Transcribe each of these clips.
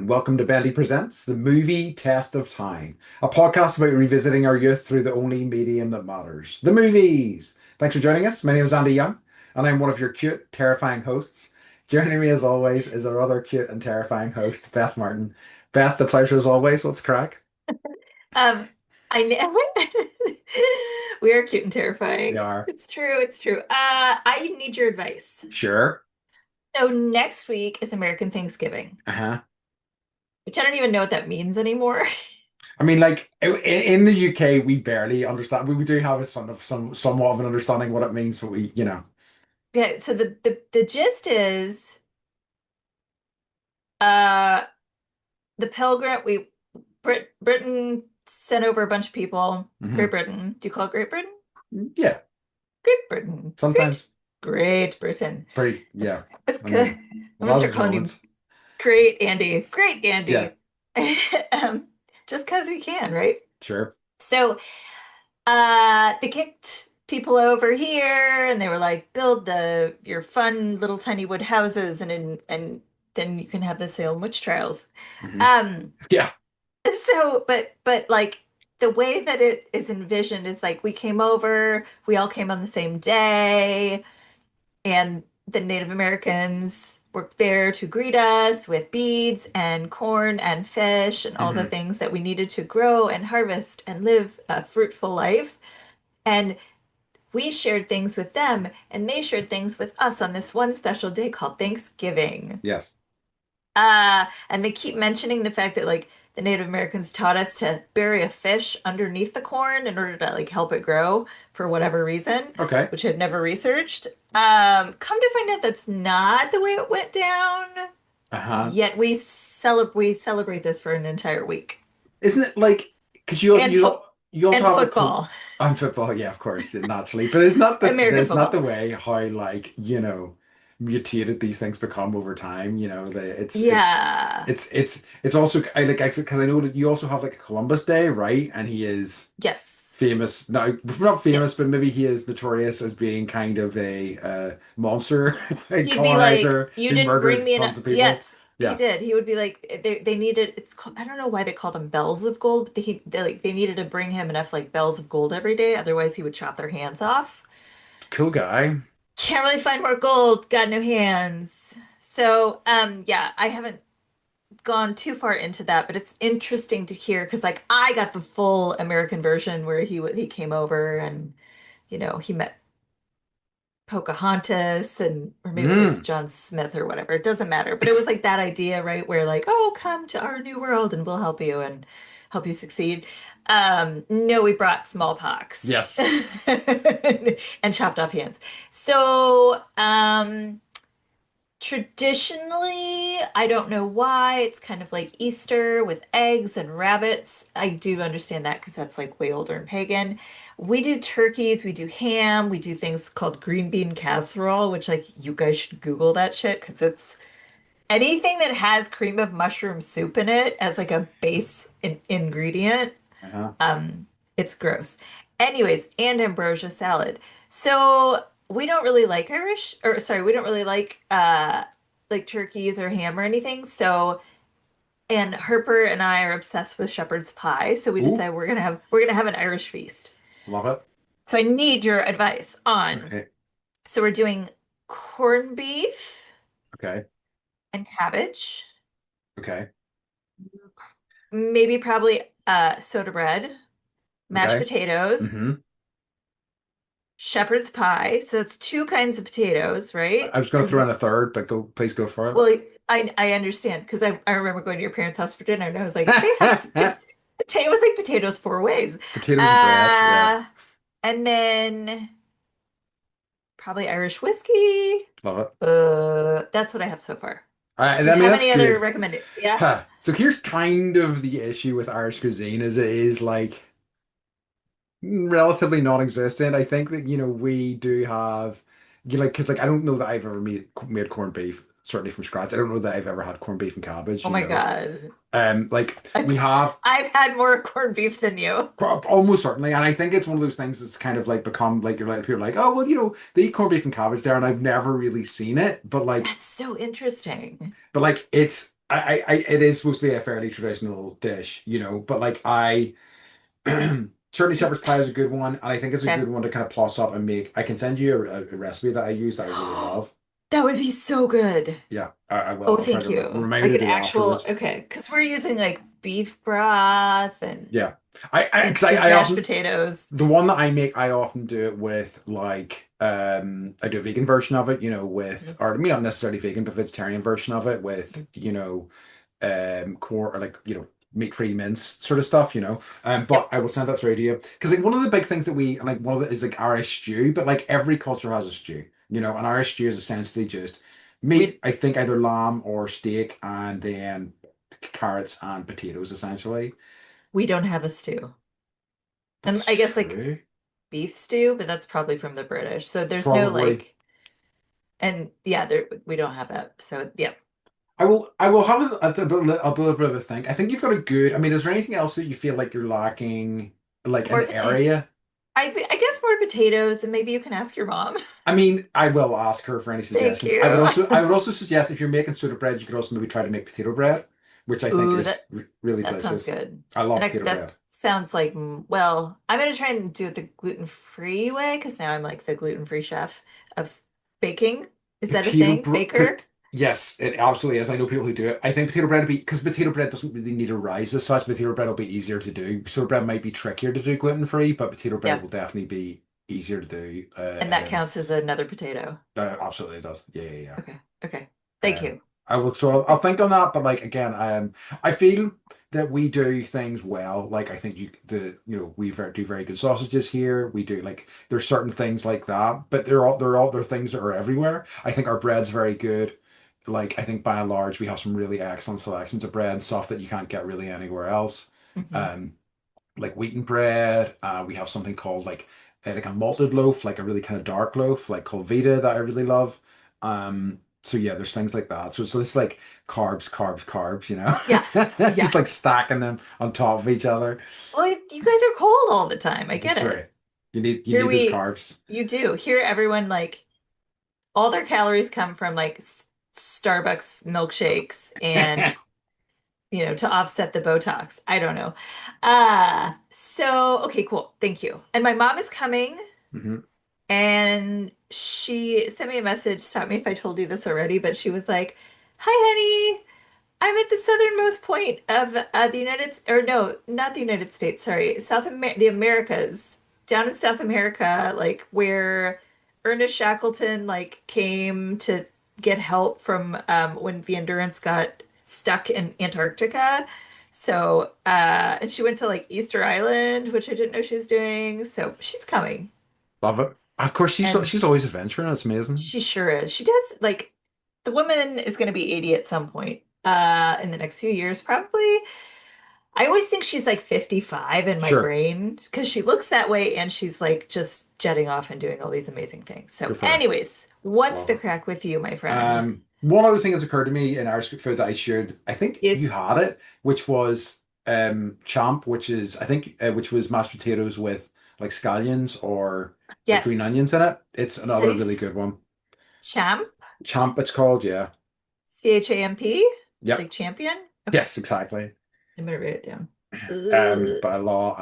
and welcome to Bendy Presents The Movie Test of Time, a podcast about revisiting our youth through the only medium that matters, the movies. Thanks for joining us. My name is Andy Young, and I'm one of your cute, terrifying hosts. Joining me, as always, is our other cute and terrifying host, Beth Martin. Beth, the pleasure as always. What's crack? Um, I know we are cute and We terrifying. are. It's true, it's true. I need your advice. Sure. So next week is American Thanksgiving, Uh-huh. which I don't even know what that means anymore. I mean, like in the UK, we barely understand. We do have a somewhat of an understanding what it means, but we. Yeah, so the gist is uh the Pilgrim we Britain sent over a bunch of people. Great Hmm. Britain. Do you call it Great Britain? Yeah, Great Britain. sometimes. Great Britain. Pretty, That's yeah. that's I good. mean, I'm it gonna has start its calling you moments. Great Andy. Great Yeah, Andy. Um, just because we can, right? sure. So they kicked people over here and they were like, build your fun little tiny wood houses and then you can have the Salem witch trials. Hmm. Um, Yeah. but like the way that it is envisioned is like we came over, we all came on the same day, and the Native Americans were there to greet us with beads and corn and fish and all the Hmm. things that we needed to grow and harvest and live a fruitful life. And we shared things with them, and they shared things with us on this one special day called Thanksgiving. Yes. And they keep mentioning the fact that like the Native Americans taught us to bury a fish underneath the corn in order to like help it grow for whatever reason, Okay. which I've never researched. Come to find out that's not the way it went down. Uh-huh. Yet we celebrate this for an entire week. Isn't it like because you And you foot you also and have a cl football. on football, yeah, of course, yeah, naturally, but it's not the American it's not football. the way how like mutated these things become over time. Yeah. It's also I like because I know that you also have like a Columbus Day, right? And he is Yes. famous now, not famous, but Yes. maybe he is notorious as being kind of a monster, a He'd be like, colonizer "You who didn't bring murdered me tons enough." of people. Yes, he Yeah, did. He would be like, they needed. I don't know why they call them bells of gold, but they needed to bring him enough like bells of gold every day, otherwise he would chop their hands off. cool guy. Can't really find more gold. Got no hands. So, yeah, I haven't gone too far into that, but it's interesting to hear because like I got the full American version where he came over and he met Pocahontas and or maybe that was Mm. John Smith or whatever. It doesn't matter. But it was like that idea, right? Where like, oh, come to our new world and we'll help you and help you succeed. No, we brought smallpox Yes. and chopped off hands. So, traditionally, I don't know why, it's kind of like Easter with eggs and rabbits. I do understand that because that's like way older and pagan. We do turkeys, we do ham, we do things called green bean casserole, which like you guys should Google that shit because it's anything that has cream of mushroom soup in it as like a base ingredient. Uh-huh. Um, it's gross. Anyways, and ambrosia salad. So we don't really like Irish, or sorry, we don't really like turkeys or ham or anything. So and Harper and I are obsessed with shepherd's pie. So we Ooh, decided we're gonna have an Irish feast. love it. So I need your advice on. Okay. So we're doing corned beef Okay. and cabbage, Okay. maybe probably soda bread, mashed Okay. potatoes, Hmm. shepherd's pie. So that's two kinds of potatoes, right? I was going to Because throw in a third, but please go for well, I understand because I remember going to your parents' house for dinner and I was like, they have it. potato. It was like potatoes four ways. Potatoes and bread. Yeah. Uh, and then probably Irish whiskey. Love it. That's what I have so far. I Do you mean, have that's any other good. recommended? Yeah. Huh. So here's kind of the issue with Irish cuisine is it is like relatively non-existent. I think that we do have like because like I don't know that I've ever made corned beef certainly from scratch. I don't know that I've ever had corned beef and cabbage. Oh my God. Like I've we have I've had more corned beef than you. almost certainly, and I think it's one of those things that's kind of like become like you're like people are like oh well they eat corned beef and cabbage there, and I've never really seen it, but like That's so interesting. but like it's. it is supposed to be a fairly traditional dish, but like certainly shepherd's pie is a good one, and I think it's a Okay. good one to kind of plus up and make. I can send you a recipe that I use that I really love. That would be so good. Yeah, I will. Oh, I'll try thank to you. remind Like you to an do actual, afterwards. okay, because we're using like beef broth and Yeah, because instant I mashed often potatoes. the one that I make, I often do it with like I do a vegan version of it, with Mhm. or maybe not necessarily vegan, but vegetarian version of it with, core or like, meat-free mince sort of stuff, but Yep. I will send that through to you because like one of the big things that we like one of it is like Irish stew, but like every culture has a stew, and Irish stew is essentially just meat, We I think either lamb or steak and then carrots and potatoes essentially. we don't have a stew. And That's I guess like true. beef stew, but that's probably from the British. So there's no Probably. like, and yeah, there we don't have that. So yeah. I will have a bit of a think. I think you've got a good. I mean, is there anything else that you feel like you're lacking, like an More potato. area? I guess more potatoes, and maybe you can ask your mom. I mean, I will ask her for any Thank suggestions. I would you. also I would also suggest if you're making soda bread, you could also maybe try to make potato bread, which I think Ooh, is really that sounds delicious. good. I love And potato that bread. sounds like, well, I'm gonna try and do it the gluten-free way because now I'm like the gluten-free chef of baking. Is that a Potato thing? bread. Baker? Yes, it absolutely is. I know people who do it. I think potato bread would be because potato bread doesn't really need a rise as such. Potato bread will be easier to do. Soda bread might be trickier to do gluten free, but potato bread Yeah. will definitely be easier to do. And that counts as another potato. Absolutely it does. Yeah, yeah, Okay. Okay. yeah. Thank you. I will. So I'll think on that. But like again, I feel that we do things well. Like I think we do very good sausages here. We do like there's certain things like that, but they're things that are everywhere. I think our bread's very good. Like I think by and large we have some really excellent selections of bread and stuff that you can't get really anywhere else. Hmm. Um, like wheaten bread. We have something called like a malted loaf, like a really kind of dark loaf, like called Vita that I really love. So yeah, there's things like that. So it's like carbs, carbs, carbs, Yeah. Yeah. just like stacking them on top of each other. Well, you guys are cold all the time. I This is get true. it. You Here need those carbs. you do. Here, everyone like all their calories come from like Starbucks milkshakes and to offset the Botox. I don't know. So okay, cool. Thank you. And my mom is coming Hmm. and she sent me a message. Stop me if I told you this already, but she was like, "Hi, honey. I'm at the southernmost point of the or no, not the United States, sorry, the Americas, down in South America, like where Ernest Shackleton like came to get help from when the Endurance got stuck in Antarctica. So, and she went to like Easter Island, which I didn't know she was doing. So she's coming, Love it. Of course, and she's always adventuring. It's amazing. she sure is. She does like the woman is going to be 80 at some point in the next few years, probably. I always think she's like 55 in my Sure. brain because she looks that way and she's like just jetting off and doing all these amazing things. So, Good for her. anyways, what's Love the it. crack with you, my friend? One other thing has occurred to me in Irish food that I think Yes. you had it, which was champ, which is I think which was mashed potatoes with like scallions or like green Yes. onions in it. It's How do another you really good one. champ? Champ, it's called, yeah. CHAMP? Yep. Like champion? Okay. Yes, exactly. I'm gonna write it down. Ugh. But I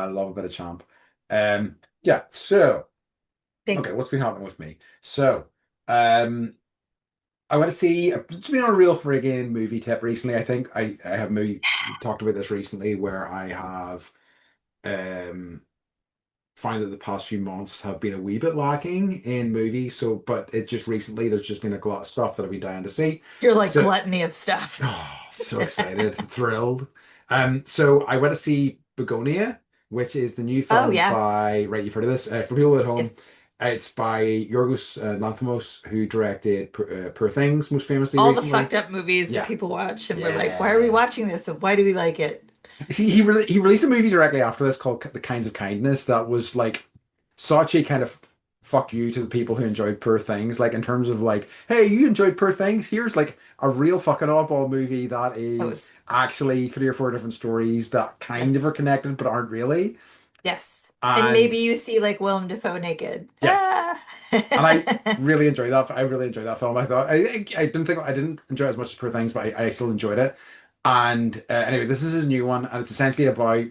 love a bit of champ. Yeah. So, Thank okay, what's been happening with me? So, um. I want to see. It's been on a real friggin' movie tip recently. I think I have maybe talked about this recently, where I have um find that the past few months have been a wee bit lacking in movies. So, but it just recently there's just been a lot of stuff that I've been dying to see. You're like So, gluttony of stuff. oh, so excited, thrilled. So I went to see Begonia, which is the new Oh film yeah. by, right, you've heard of this. For people at home, Yes. it's by Yorgos Lanthimos, who directed Poor Things most famously All the recently. fucked up movies that Yeah. people watch and we're like, why are we Yeah. watching this and why do we like it? See, he released a movie directly after this called The Kinds of Kindness that was like such a kind of fuck you to the people who enjoyed Poor Things. Like in terms of like, hey, you enjoyed Poor Things? Here's like a real fucking oddball movie that That is was actually three or four different stories that kind of are yes. connected but aren't really. Yes. And maybe And you see like Willem Dafoe naked. yes, Ah. And I really enjoyed that. I really enjoyed that film. I thought I didn't enjoy it as much as Poor Things, but I still enjoyed it. And anyway, this is his new one, and it's essentially about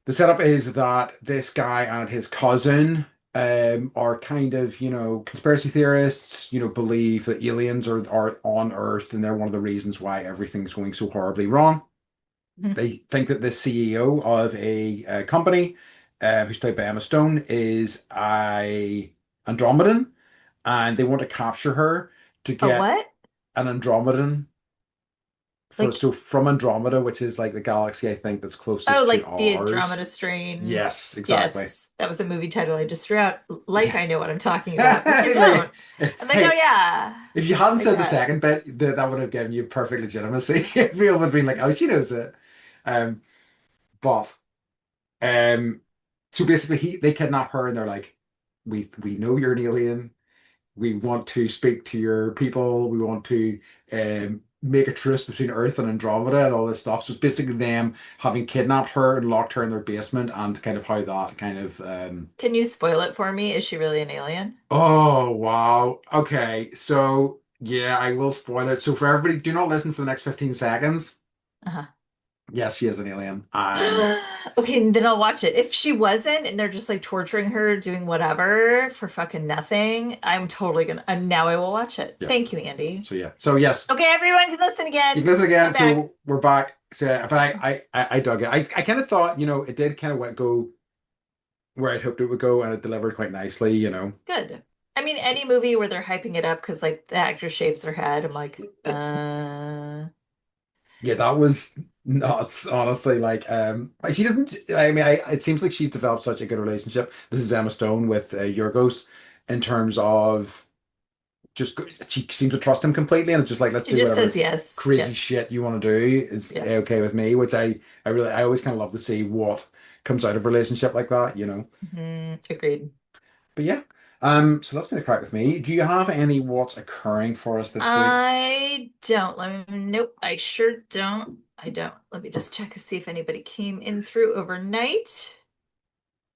the setup is that this guy and his cousin are kind of, conspiracy theorists, believe that aliens are on Earth and they're one of the reasons why everything's going so horribly wrong. They think that the CEO of a company, who's played by Emma Stone, is a Andromedan, and they want to capture her to A get what? an Andromedan Like, from Andromeda, which is like the galaxy I think that's oh, closest to like the ours. Andromeda strain. Yes, exactly. Yes, that was a movie title I just threw out. Like Yeah. I know what I'm talking about, but you don't. Like, I'm like, oh hey, yeah, if you hadn't I said the get. second bit, that would have given you perfect legitimacy. People would have been like, oh, she knows it. Um, but so basically they kidnap her and they're like, we know you're an alien. We want to speak to your people. We want to make a truce between Earth and Andromeda and all this stuff. So it's basically them having kidnapped her and locked her in their basement and kind of how that kind of Can you spoil it for me? Is she really an alien? oh wow. Okay. So yeah, I will spoil it. So for everybody, do not listen for the next 15 seconds. Uh-huh. Yes, she is an alien. And Okay, then I'll watch it. If she wasn't, and they're just like torturing her, doing whatever for fucking nothing, I'm totally gonna. Now I will watch it. yeah. Thank you, Andy. So yeah. So yes, Okay, everyone can listen you again. can listen again. I'm back. So we're back. So, but I dug it. I kind of thought, it did kind of go where I'd hoped it would go, and it delivered quite nicely. Good. I mean, any movie where they're hyping it up because like the actor shaves their head, I'm like, Yeah, that was nuts, honestly. Like, she doesn't. I mean, it seems like she's developed such a good relationship. This is Emma Stone with Yorgos, in terms of she seems to trust him completely, and it's just like let's she do just says whatever yes, crazy yes, shit you want to do is yes. okay with me. Which I always kind of love to see what comes out of a relationship like that. Agreed. But yeah, so that's been the crack with me. Do you have any what's occurring for us this week? I don't. Nope, I sure don't. I don't. Let me just check to see if anybody came in through overnight.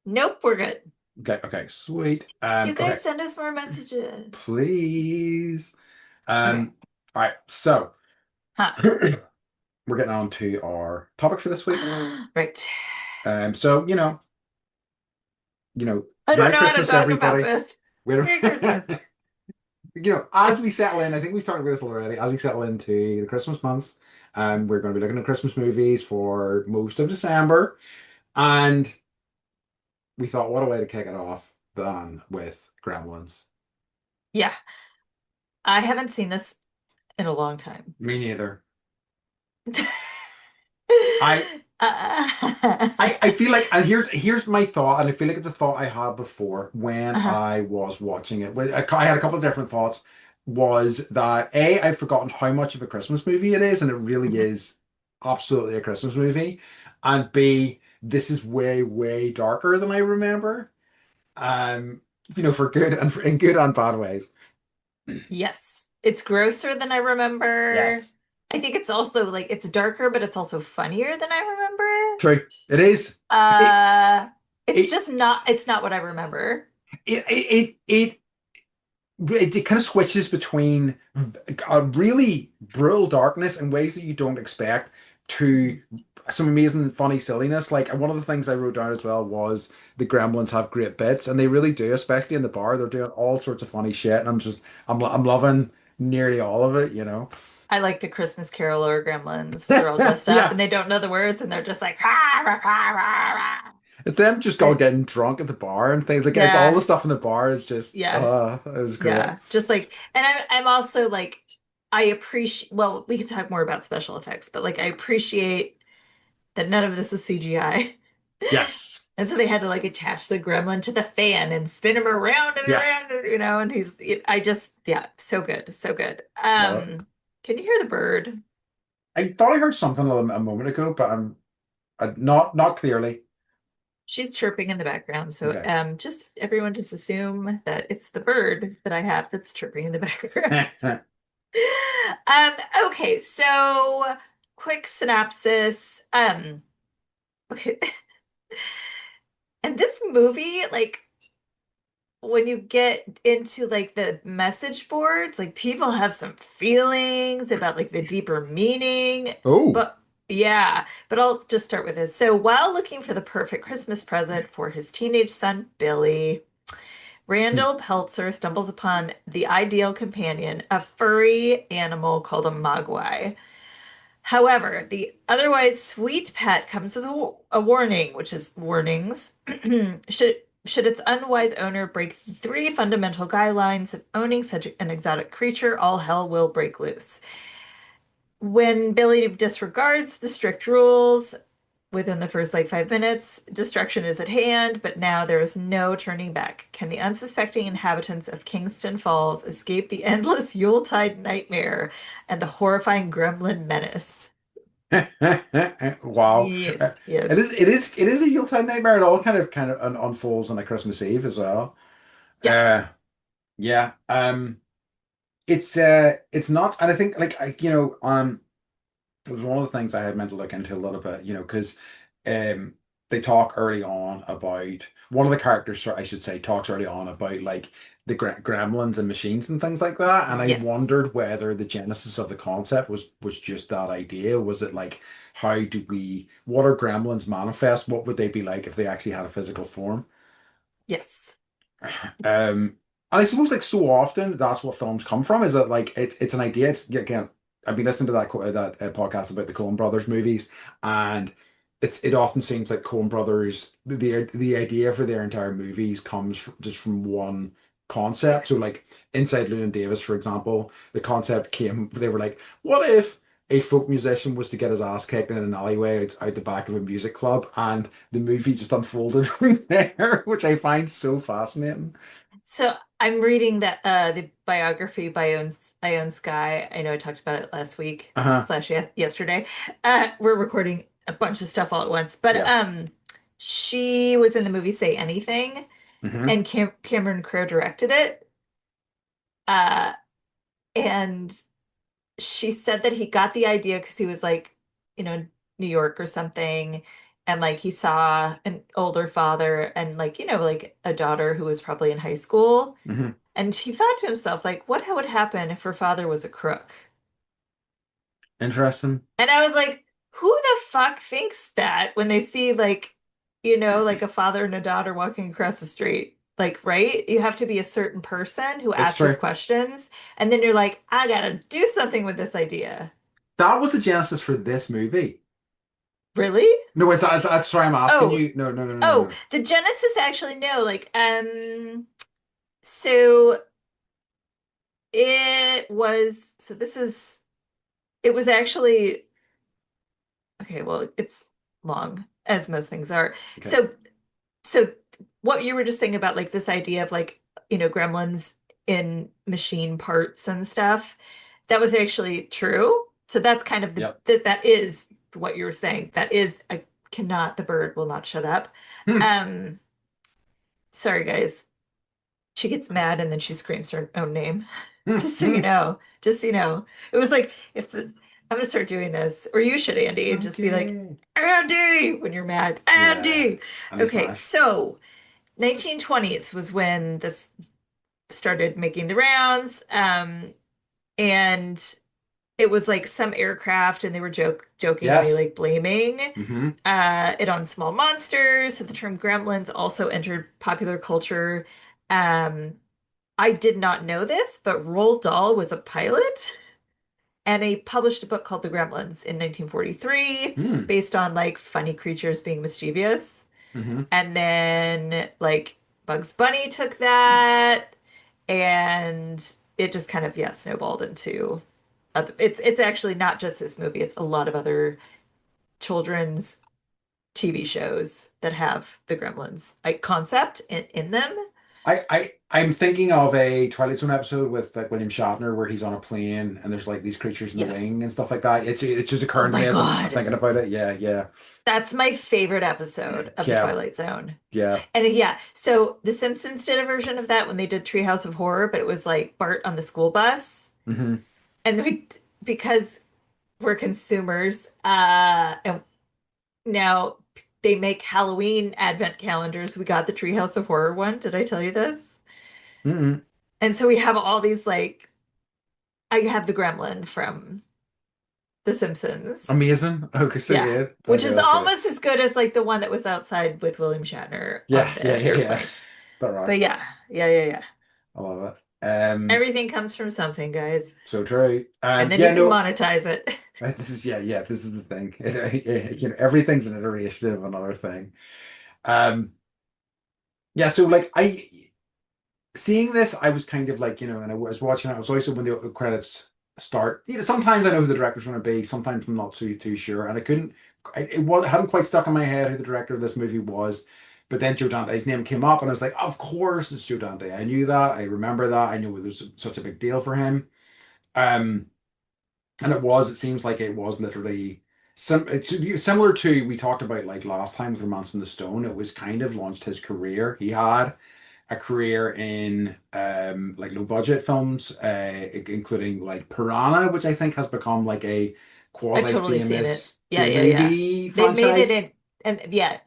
Nope, we're good. Okay, okay, sweet. You Okay, guys send us more messages. please. Okay. All right, so Huh. we're getting on to our topic for this week. Right. So I don't Merry know how to Christmas, talk about everybody. this. We don't, Merry Christmas. as we settle in, I think we've talked about this already. As we settle into the Christmas months, we're going to be looking at Christmas movies for most of December, and we thought, what a way to kick it off than with Gremlins. Yeah, I haven't seen this in a long time. Me neither. I I Uh, feel like, and here's my thought, and I feel like it's a thought I had before when uh-huh. I was watching it. I had a couple of different thoughts. Was that A, I'd forgotten how much of a Christmas movie it is, and it really Mhm. is absolutely a Christmas movie. And B, this is way, way darker than I remember. Um, for good and in good and bad ways. Yes, it's grosser than I remember. Yes. I think it's also like it's darker, but it's also funnier than I remember. True. It is. It Uh, it's it just not, it's not what I remember. it kind of switches between a really brutal darkness in ways that you don't expect Mhm. to some amazing funny silliness. Like one of the things I wrote down as well was the Gremlins have great bits, and they really do, especially in the bar. They're doing all sorts of funny shit, and I'm loving nearly all of it. I like the Christmas Carol or Gremlins where they're all dressed up Yeah, and they don't know the words and they're just like, "Rah, rah, rah, rah, rah." it's them just all Great. getting drunk at the bar and things like it's all the Yeah, stuff in the bar is just yeah, it was great. yeah. Just like, and I'm also like, I appreciate, well, we could talk more about special effects, but like, I appreciate that none of this was CGI. Yes, And so they had to like attach the gremlin to the fan and spin him around and yeah, around, and I just, yeah, so good, so good. love it. Can you hear the bird? I thought I heard something a moment ago, but I'm not clearly. She's chirping in the background. So Okay. just everyone just assume that it's the bird that I have that's chirping in the background. Um, okay, so quick synopsis. Okay. And this movie, like, when you get into like the message boards, like people have some feelings about like the deeper meaning. Oh. But yeah, but I'll just start with this. So while looking for the perfect Christmas present for his teenage son, Billy, Hmm. Randall Peltzer stumbles upon the ideal companion, a furry animal called a mogwai. However, the otherwise sweet pet comes with a warning, which is warnings. Should its unwise owner break three fundamental guidelines of owning such an exotic creature, all hell will break loose. When Billy disregards the strict rules within the first like 5 minutes, destruction is at hand, but now there is no turning back. Can the unsuspecting inhabitants of Kingston Falls escape the endless Yuletide nightmare and the horrifying gremlin menace? Wow. Yes, yes. It is a Yuletide nightmare. It all kind of unfolds on a Christmas Eve as well. Yeah. Yeah. It's nuts. And I think like it was one of the things I had meant to look into a little bit, because um they talk early on about one of the characters, I should say, talks early on about like the gremlins and machines and things like that. And I Yes. wondered whether the genesis of the concept was just that idea. Was it like, what are gremlins manifest? What would they be like if they actually had a physical form? Yes. And I suppose like so often that's what films come from, is that like it's an idea. It's again, I've been listening to that podcast about the Coen Brothers movies, and it often seems like Coen Brothers, the idea for their entire movies comes just from one concept. So Yes. like inside Llewyn Davis, for example, the concept came. They were like, what if a folk musician was to get his ass kicked in an alleyway out the back of a music club, and the movie just unfolded from there, which I find so fascinating. So I'm reading that the biography by Ione Skye. I know I talked about it last week Uh-huh. slash yesterday. We're recording a bunch of stuff all at once, but Yeah. she was in the movie Say Anything, Hmm. and Cameron Crowe directed it. Uh, and she said that he got the idea because he was like, New York or something, and like he saw an older father and like, like a daughter who was probably in high school. Hmm. And he thought to himself, like, what would happen if her father was a crook? Interesting. And I was like, who the fuck thinks that when they see like, like a father and a daughter walking across the street? Like, right? You have to be a certain person who It's asks these true. questions. And then you're like, I gotta do something with this idea. That was the genesis for this movie. Really? No, that's sorry, I'm asking Oh, you. No, no, no, no, oh, no. the Genesis actually no, like so it was actually okay, well, it's long as most things are. Okay. So what you were just saying about like this idea of like, gremlins in machine parts and stuff, that was actually true. So that's kind of Yep. that is what you were saying. That is I cannot the bird will not shut up. Hmm. Um sorry guys. She gets mad and then she screams her own name. Hmm. Just so you Hmm. know. Just so you know. It was like I'm gonna start doing this. Or you should, Andy, and just be like, Okay. Andy, when you're mad. Yeah. Andy. And he Okay, smashed. so 1920s was when this started making the rounds. And it was like some aircraft, and they were jokingly Yes. like blaming Hmm. it on small monsters. So the term gremlins also entered popular culture. Um, I did not know this, but Roald Dahl was a pilot, and he published a book called The Gremlins in 1943, Hmm. based on like funny creatures being mischievous. Hmm. And then like Bugs Bunny took that, and it just kind of yeah snowballed into other, it's actually not just this movie, it's a lot of other children's TV shows that have the Gremlins like concept in them. I'm thinking of a Twilight Zone episode with like William Shatner where he's on a plane and there's like these creatures in the Yes. wing and stuff like that. It's just Oh occurring to my me as I'm God. thinking about it. Yeah, yeah. That's my favorite episode of The Yeah, Twilight Zone. yeah. And yeah, so The Simpsons did a version of that when they did Treehouse of Horror, but it was like Bart on the school bus. Hmm. And because we're consumers, and now they make Halloween advent calendars. We got the Treehouse of Horror one. Did I tell you this? Mm-mm. And so we have all these like I have the gremlin from The Simpsons. Amazing. Okay, so Yeah. good. Which Okay, is that's great. almost as good as like the one that was outside with William Shatner Yeah, on yeah, the yeah, yeah. airplane. That But rocks. yeah, yeah. I love it. Everything comes from something, guys. So true. And then you Yeah, can no, monetize it. this is yeah, this is the thing. Everything's an iteration of another thing. Um, yeah, so like I seeing this, I was kind of like, and I was watching it. I was also when the credits start. Sometimes I know who the director's going to be. Sometimes I'm not too sure, and I couldn't. It hadn't quite stuck in my head who the director of this movie was. But then Joe Dante's name came up, and I was like, of course it's Joe Dante. I knew that. I remember that. I knew it was such a big deal for him. Um, and it was. It seems like it was literally similar to we talked about like last time with Romance in the Stone. It was kind of launched his career. He had a career in like low budget films, including like Piranha, which I think has become like a I've totally seen it. quasi-famous Yeah, B yeah. movie They've made it franchise. in, and yeah,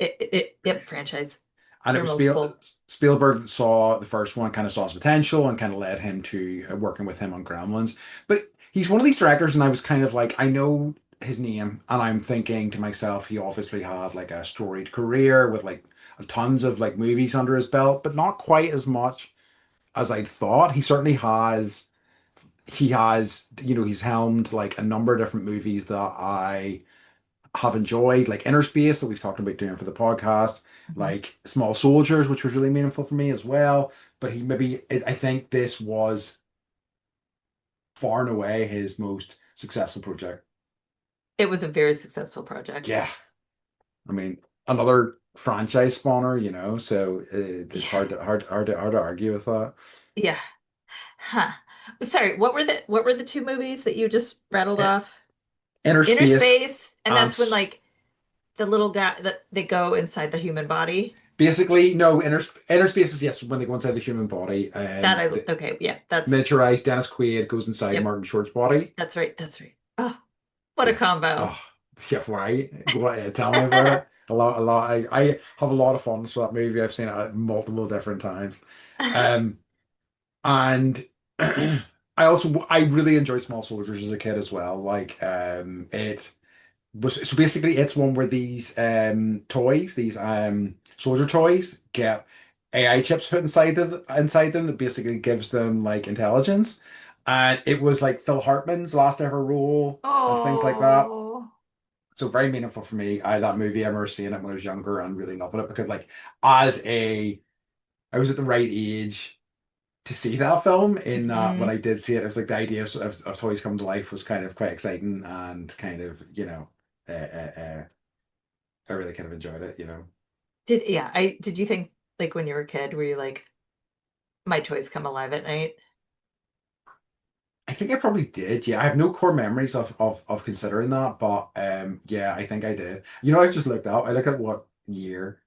yep, franchise. And it There are was multiple. Spielberg that saw the first one, kind of saw his potential, and kind of led him to working with him on Gremlins. But he's one of these directors, and I was kind of like, I know his name, and I'm thinking to myself, he obviously had like a storied career with like tons of like movies under his belt, but not quite as much as I'd thought. He certainly has. He has, he's helmed like a number of different movies that I have enjoyed, like Inner Space that we've talked about doing for the podcast, Mhm. like Small Soldiers, which was really meaningful for me as well. But he maybe, I think this was far and away his most successful project. It was a very successful project. Yeah, I mean, another franchise spawner, so it's Yeah, hard to argue with that. yeah. Huh. Sorry, what were the two movies that you just rattled I- off? Inner Inner Space Space, and and that's when like the little guy that they go inside the human body. basically no inner Space is yes when they go inside the human body. That I The okay, yeah, that's miniaturized Dennis Quaid goes inside yep, Martin Short's body. that's right, that's right. Oh, what a Yeah. combo. Oh, yeah, right. Go ahead, tell me about it. A lot. I have a lot of fun with that movie. I've seen it multiple different times. Um, and I really enjoyed Small Soldiers as a kid as well. Like, it was so basically it's one where these these soldier toys get AI chips put inside them that basically gives them like intelligence. And it was like Phil Hartman's last ever role and things like that. Oh. So very meaningful for me. That movie, I remember seeing it when I was younger and really loving it because like as a I was at the right age to see that film in that when Hmm. I did see it, it was like the idea of toys coming to life was kind of quite exciting and kind of, I really kind of enjoyed it. Did you think like when you were a kid, were you like, my toys come alive at night? I think I probably did. Yeah, I have no core memories of considering that, but yeah, I think I did. I just looked up. I looked at what year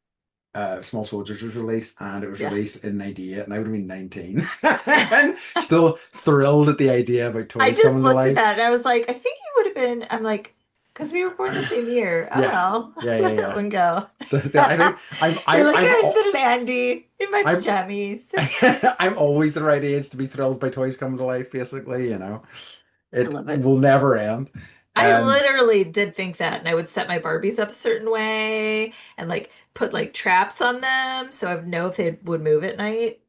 Small Soldiers was released, and it was Yeah. released in '98, and I would have been 19, and still thrilled at the idea about I toys just coming to looked at life. that and I was like, I think you would have been, I'm like, because we were born the same year. Oh Yeah, well, yeah, yeah, let that yeah. one go. So yeah, I think You're like I'm a little Andy in my I'm pajamas. I'm always the right age to be thrilled by toys coming to life. Basically, I it love it. will never end. I Um, literally did think that, and I would set my Barbies up a certain way and like put like traps on them so I would know if they would move at night.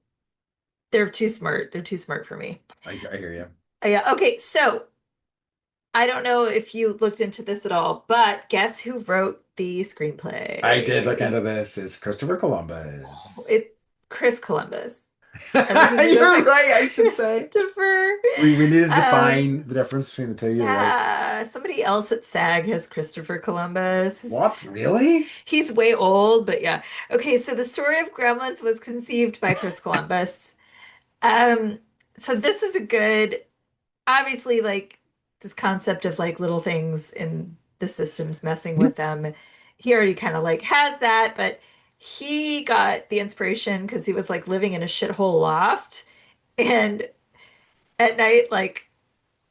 They're too smart. They're too smart for me. I hear you. Yeah. Okay. So I don't know if you looked into this at all, but guess who wrote the I did look screenplay? into this. It's Christopher Oh, Columbus. it Chris Columbus. Everything you know You're about right, I should say. Christopher. We need to Um, define the difference between the two. You're right. yeah, somebody else at SAG has Christopher Columbus. What? Really? He's way old, but yeah. Okay, so the story of Gremlins was conceived by Chris Columbus. Um, so this is a good, obviously, like this concept of like little things in the systems messing with them. He already kind of like has that, but he got the inspiration because he was like living in a shithole loft, and at night, like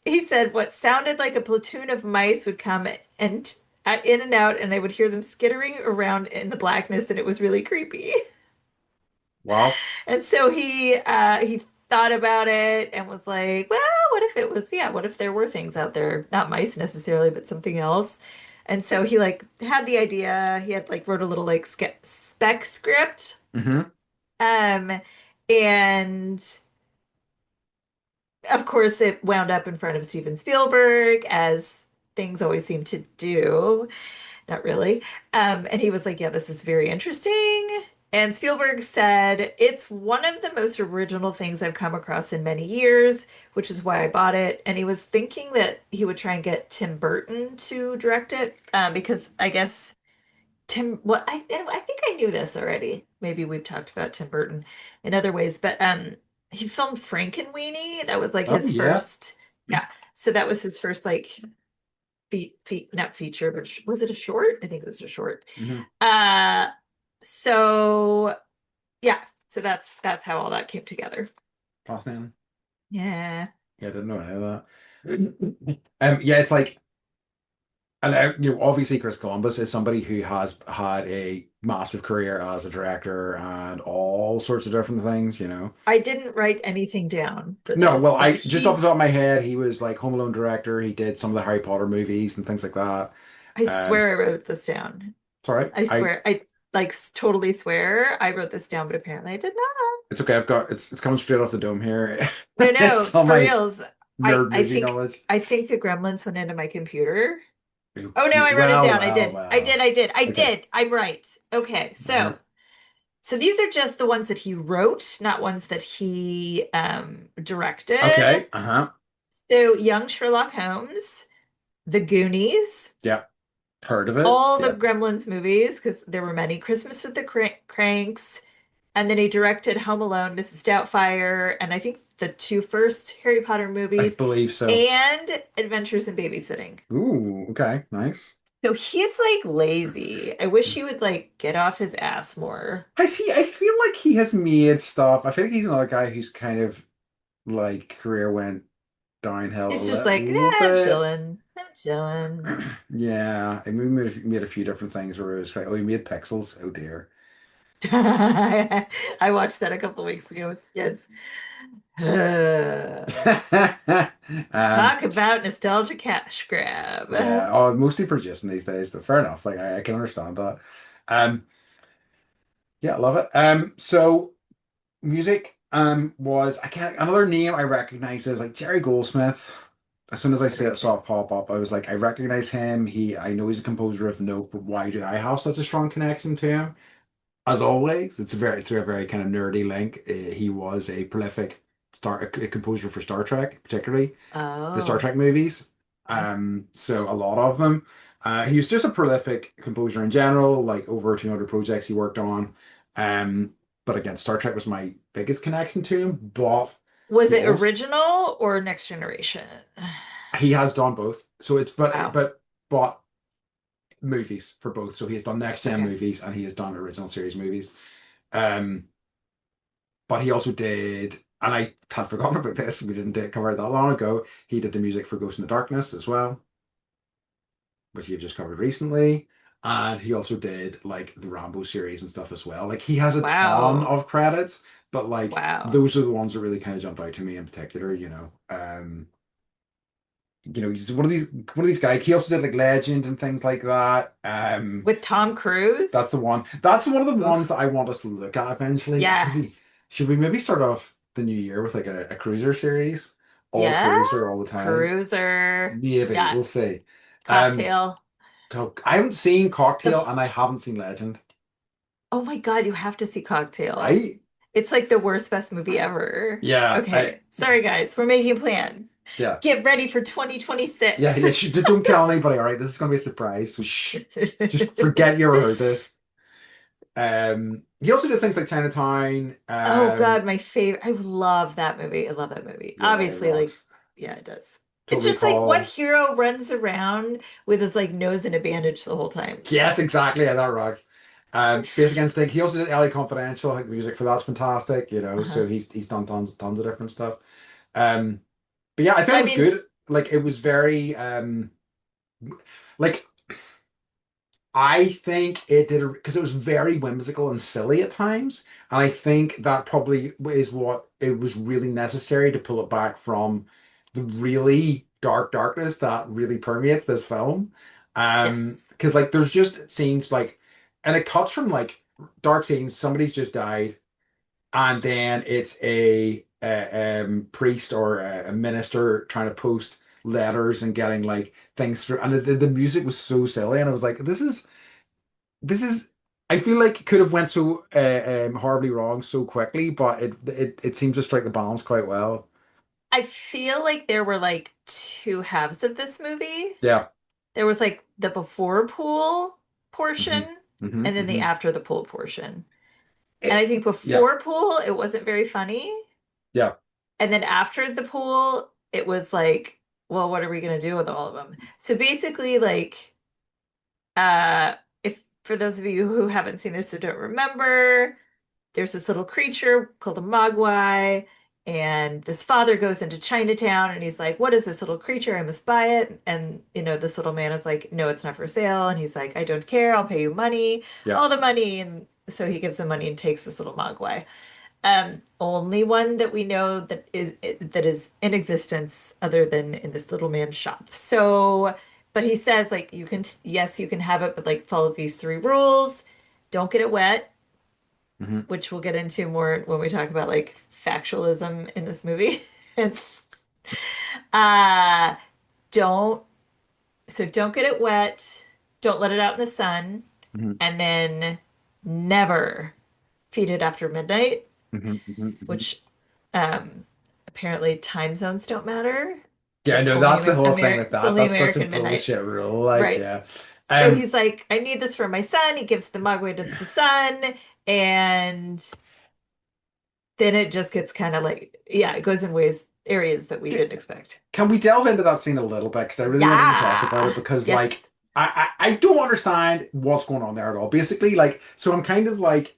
he said, what sounded like a platoon of mice would come and in and out, and I would hear them skittering around in the blackness, and it was really creepy. Wow. And so he thought about it and was like, well, what if it was, yeah, what if there were things out there, not mice necessarily, but something else. And so he like had the idea. He had like wrote a little like spec script. Hmm. Um, and of course it wound up in front of Steven Spielberg, as things always seem to do. Not really. And he was like, yeah, this is very interesting. And Spielberg said, it's one of the most original things I've come across in many years, which is why I bought it. And he was thinking that he would try and get Tim Burton to direct it, because I guess well, I think I knew this already. Maybe we've talked about Tim Burton in other ways, but he filmed Frankenweenie. That was like Oh his yeah. first, yeah. So that was his first like not feature, but was it a short? I think it was a short. Hmm. Uh, so yeah, so that's how all that came together. Fascinating. Yeah. Yeah, I didn't know any of that. Yeah, it's like, and obviously Chris Columbus is somebody who has had a massive career as a director and all sorts of different things. I didn't write anything down for No, this, well, but I just off the top of my head, he was like Home Alone director. He did some of the Harry Potter movies and things like that. I Um, swear I wrote this down. Sorry, I swear I like totally swear I wrote this down, but apparently I did not. it's okay. It's coming straight off the dome here. No, no, It's all for my reals. nerd I movie think knowledge. I think the Gremlins went into my computer. Oh no, I Okay. wrote it Well, down. I well, did. I well. did. I did. I Okay. did. I'm right. Okay, Uh-huh. so these are just the ones that he wrote, not ones that he directed. Okay. Uh-huh. So Young Sherlock Holmes, The Goonies, Yeah. Heard of it. all the Yeah. Gremlins movies, because there were many, Christmas with the Cranks, and then he directed Home Alone, Mrs. Doubtfire, and I think the two first Harry Potter I movies, believe so. and Adventures in Babysitting. Ooh, okay. Nice. So he's like lazy. I wish he would like get off his ass more. I feel like he has made stuff. I feel like he's another guy who's kind of like career went downhill a He's just like, little I'm bit. chilling. I'm chilling. Yeah, and we made a few different things where it was like, oh, we made pixels. Oh dear. I watched that a couple weeks ago with kids. Um, Talk about nostalgia cash grab. yeah, oh, mostly for Jason these days, but fair enough. Like I can understand that. Um, yeah, I love it. So music was I can't another name I recognize is like Jerry Goldsmith. As soon as I I saw recognize. it pop up, I was like, I recognize him. I know he's a composer of note, but why do I have such a strong connection to him? As always, it's through a very kind of nerdy link. He was a prolific a composer for Star Trek, particularly the Star Oh, Trek movies. okay. So a lot of them. He was just a prolific composer in general, like over 200 projects he worked on. Um, but again, Star Trek was my biggest connection to him. But Was he it also original or Next Generation? he has done both. So it's Wow. but movies for both. So he has done next gen Okay. movies and he has done original series movies. Um, but he also did, and I had forgotten about this. We didn't cover it that long ago. He did the music for Ghost in the Darkness as well, which you've just covered recently. And he also did like the Rambo series and stuff as well. Like he has a ton Wow. of credits, but like Wow. those are the ones that really kind of jumped out to me in particular. He's one of these guys. He also did like Legend and things like that. With Tom That's Cruise? the one. That's one of the ones Oof. that I want us to look at eventually. Yeah. Should we maybe start off the new year with like a cruiser series? All Yeah. cruiser all the time. Cruiser. Maybe, Yeah. we'll see. Um, Cocktail. I haven't seen The Cocktail f and I haven't seen Legend. Oh my God, you have to see Cocktail. Right? It's like the worst, best movie ever. Yeah, Okay. Sorry, guys. We're making plans. yeah. Get ready for Yeah, 2026. yeah. Don't tell anybody, all right? This is gonna be a surprise. So just forget you ever heard this. He also did things like Chinatown. Oh God, my favorite. I love that movie. I love that movie. Yeah, it Obviously, like, rocks. yeah, it does. It's Total just like what Recall. hero runs around with his like nose in a bandage the whole time? Yes, exactly. Yeah, that rocks. Basic Instinct. He also did LA Confidential. I think the music for that's fantastic. Uh-huh. So he's done tons of different stuff. Um, but yeah, I think I it was mean, good. Like it was very like I think it did because it was very whimsical and silly at times, and I think that probably is what it was really necessary to pull it back from the really darkness that really permeates this film. Yes. Because like there's just scenes like, and it cuts from like dark scenes, somebody's just died, and then it's a priest or a minister trying to post letters and getting like things through, and the music was so silly, and I was like, this is I feel like it could have went so horribly wrong so quickly, but it seems to strike the balance quite well. I feel like there were like two halves of this movie. Yeah. There was like the before pool Hmm. portion Hmm. and then the Hmm. after the pool portion. And I It, think yeah. before pool, it wasn't very funny. Yeah. And then after the pool, it was like, well, what are we going to do with all of them? So basically, like, if for those of you who haven't seen this or don't remember, there's this little creature called a mogwai, and this father goes into Chinatown and he's like, "What is this little creature? I must buy it." And this little man is like, "No, it's not for sale." And he's like, "I don't care. I'll pay you money, Yeah. all the money." And so he gives him money and takes this little mogwai. Only one that we know that is in existence other than in this little man's shop. So, but he says like you can yes, you can have it, but like follow these three rules. Don't get it wet, Hmm. which we'll get into more when we talk about like factualism in this movie. And uh don't don't get it wet, don't let it out in the sun, Hmm. and then never feed it after midnight, Hmm. Hmm. Hmm. which apparently time zones don't matter. Yeah, It's no, only that's the whole thing with It's that. only That's such a American midnight. bullshit rule. Like, Right. yeah. So Um, he's like, I need this for my son. He gives the mugwort to the son, and then it just gets kind of like, yeah, it goes in ways areas that we c- didn't expect. can we delve into that scene a little bit? Because I really wanted to talk about it Yeah. because, Yes. like, I don't understand what's going on there at all. Basically, like, so I'm kind of like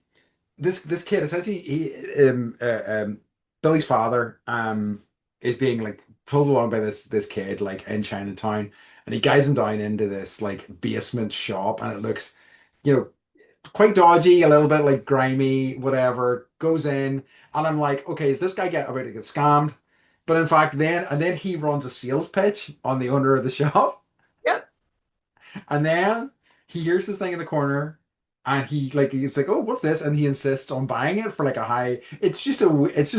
this kid essentially Billy's father is being like pulled along by this kid like in Chinatown, and he guides him down into this like basement shop, and it looks you know quite dodgy, a little bit like grimy, whatever. Goes in, and I'm like, okay, is this guy about to get scammed? But in fact, then he runs a sales pitch on the owner of the shop. Yep. And then he hears this thing in the corner, and he's like, "Oh, what's this?" And he insists on buying it for like a high. It's just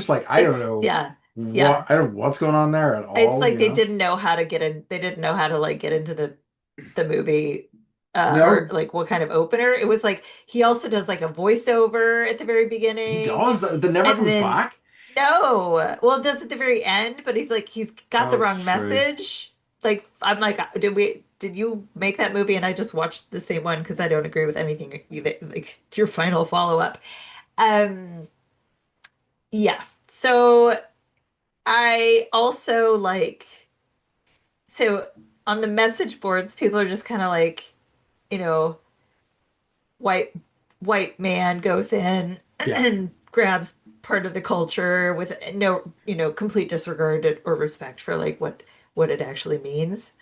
like I don't It's know yeah. Yeah. I don't know what's going on there at It's all, like you they know? didn't know how to get in. They didn't know how to like get into the movie, or No, like what kind of opener. It was like he also does like a voiceover at the very he beginning, does. That never and comes then back. no, well, it does at the very end, but he's got the Oh, it's wrong true. message. Like I'm like, did you make that movie? And I just watched the same one because I don't agree with anything like your final follow-up. Um, yeah. So I also like. So on the message boards, people are just kind of like, you know, white white man goes in Yeah. and grabs part of the culture with no, complete disregard or respect for like what it actually means.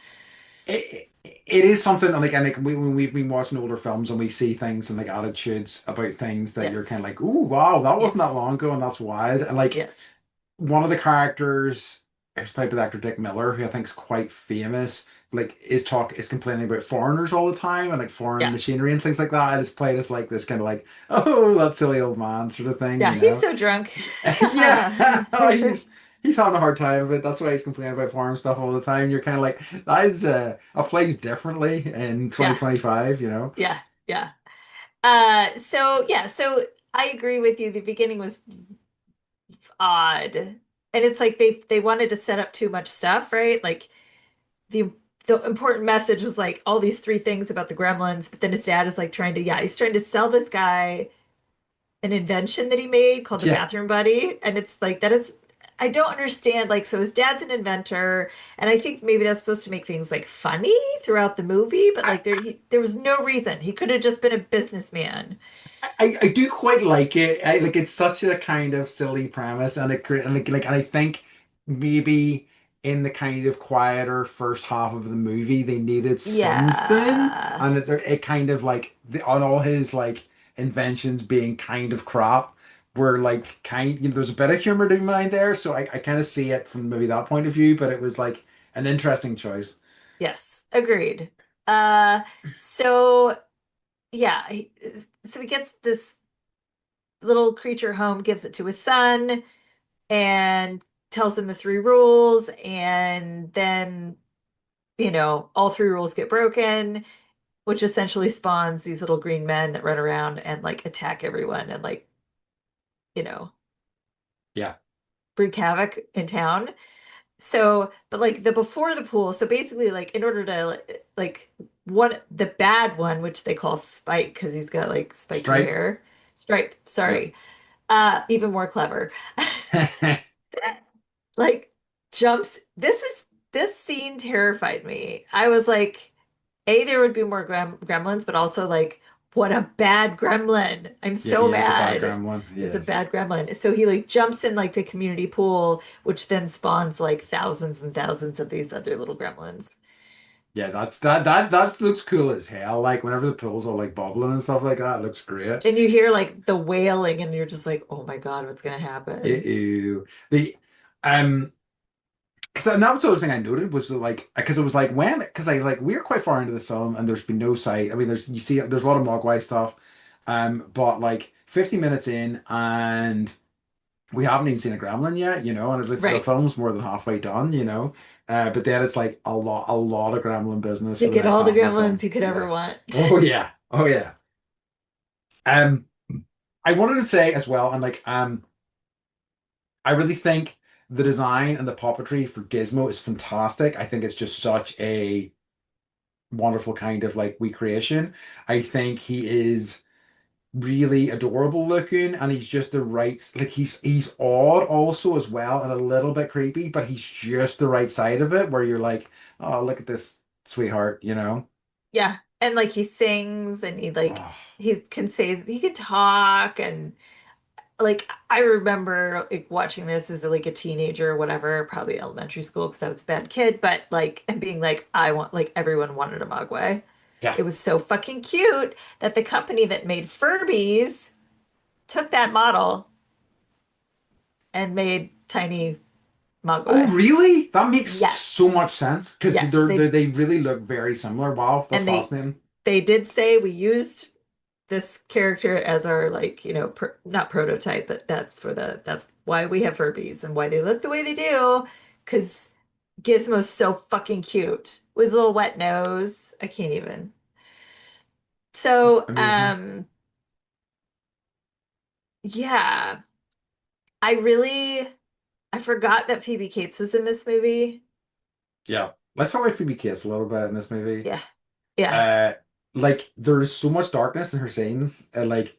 It is something like when we've been watching older films and we see things and like attitudes about things that Yes. you're kind of like, "Ooh, wow, that wasn't that Yes. long ago and that's wild." And like Yes. one of the characters is played by actor Dick Miller, who I think is quite famous, like is complaining about foreigners all the time and like foreign Yeah. machinery and things like that. And it's played as like this kind of like, oh, that silly old man sort of thing, Yeah, you he's know? so drunk. Yeah, he's having a hard time of it. That's why he's complaining about foreign stuff all the time. You're kind of like, that is applies differently in Yeah. 2025, you know? Yeah. Yeah. So yeah, so I agree with you. The beginning was odd. And it's like they wanted to set up too much stuff, right? Like the the important message was like all these three things about the Gremlins, but then his dad is like he's trying to sell this guy an invention that he made called the Yeah. bathroom buddy, and it's like that is I don't understand. Like, so his dad's an inventor, and I think maybe that's supposed to make things like funny throughout the movie, but like there was no reason. He could have just been a businessman. I do quite like it. Like it's such a kind of silly premise, and and I think maybe in the kind of quieter first half of the movie, they needed something, Yeah. and it kind of like on all his like inventions being kind of crap, were like there's a bit of humor to be mine there, so I kind of see it from maybe that point of view, but it was like an interesting choice. Yes. Agreed. Uh, so yeah, so he gets this little creature home, gives it to his son, and tells him the three rules, and then, all three rules get broken, which essentially spawns these little green men that run around and like attack everyone and like, you know, Yeah, wreak havoc in town. So, but like the before the pool, so basically like in order to like one the bad one, which they call Spike because he's got like spiky Stripe. hair. Stripe, Yep. sorry. Even more clever. Like this scene terrified me. I was like, A, there would be more gremlins, but also like, what a bad gremlin. I'm Yeah, so he is a bad mad. gremlin. He Is a is. bad gremlin. So he like jumps in like the community pool, which then spawns like thousands and thousands of these other little gremlins. Yeah, that looks cool as hell. Like whenever the pool's all like bubbling and stuff like that, it looks great. And you hear like the wailing and you're just like, oh my God, what's gonna happen? Ew. The um because that was the other thing I noted was like because it was like when because I like we're quite far into this film and there's been no sight. I mean there's you see there's a lot of Mogwai stuff. But like 50 minutes in and we haven't even seen a gremlin yet, and the Right. film's more than halfway done. But then it's like a lot of gremlin business You for the get next all the half of the gremlins film. you could ever Yeah. want. Oh yeah. Oh yeah. Um, I wanted to say as well, and like I really think the design and the puppetry for Gizmo is fantastic. I think it's just such a wonderful kind of like recreation. I think he is really adorable looking and he's just the right like he's odd also as well and a little bit creepy, but he's just the right side of it where you're like, oh, look at this sweetheart. Yeah. And like he sings and Oh, he can talk and like I remember like watching this as like a teenager or whatever, probably elementary school because I was a bad kid, but like and being like I want like everyone wanted a Mogwai. yeah. It was so fucking cute that the company that made Furbies took that model and made tiny Oh, Mogwai. really? That makes so Yes. much sense because Yes, they really look very similar. Wow, that's and fascinating. they did say we used this character as our like not prototype, but that's why we have Furbies and why they look the way they do because Gizmo's so fucking cute with his little wet nose. I can't even. So Amazing. yeah, I really I forgot that Phoebe Cates was in this movie. Yeah. Let's talk about Phoebe Cates a little bit in this movie. Yeah, yeah, uh like there is so much darkness in her scenes, and like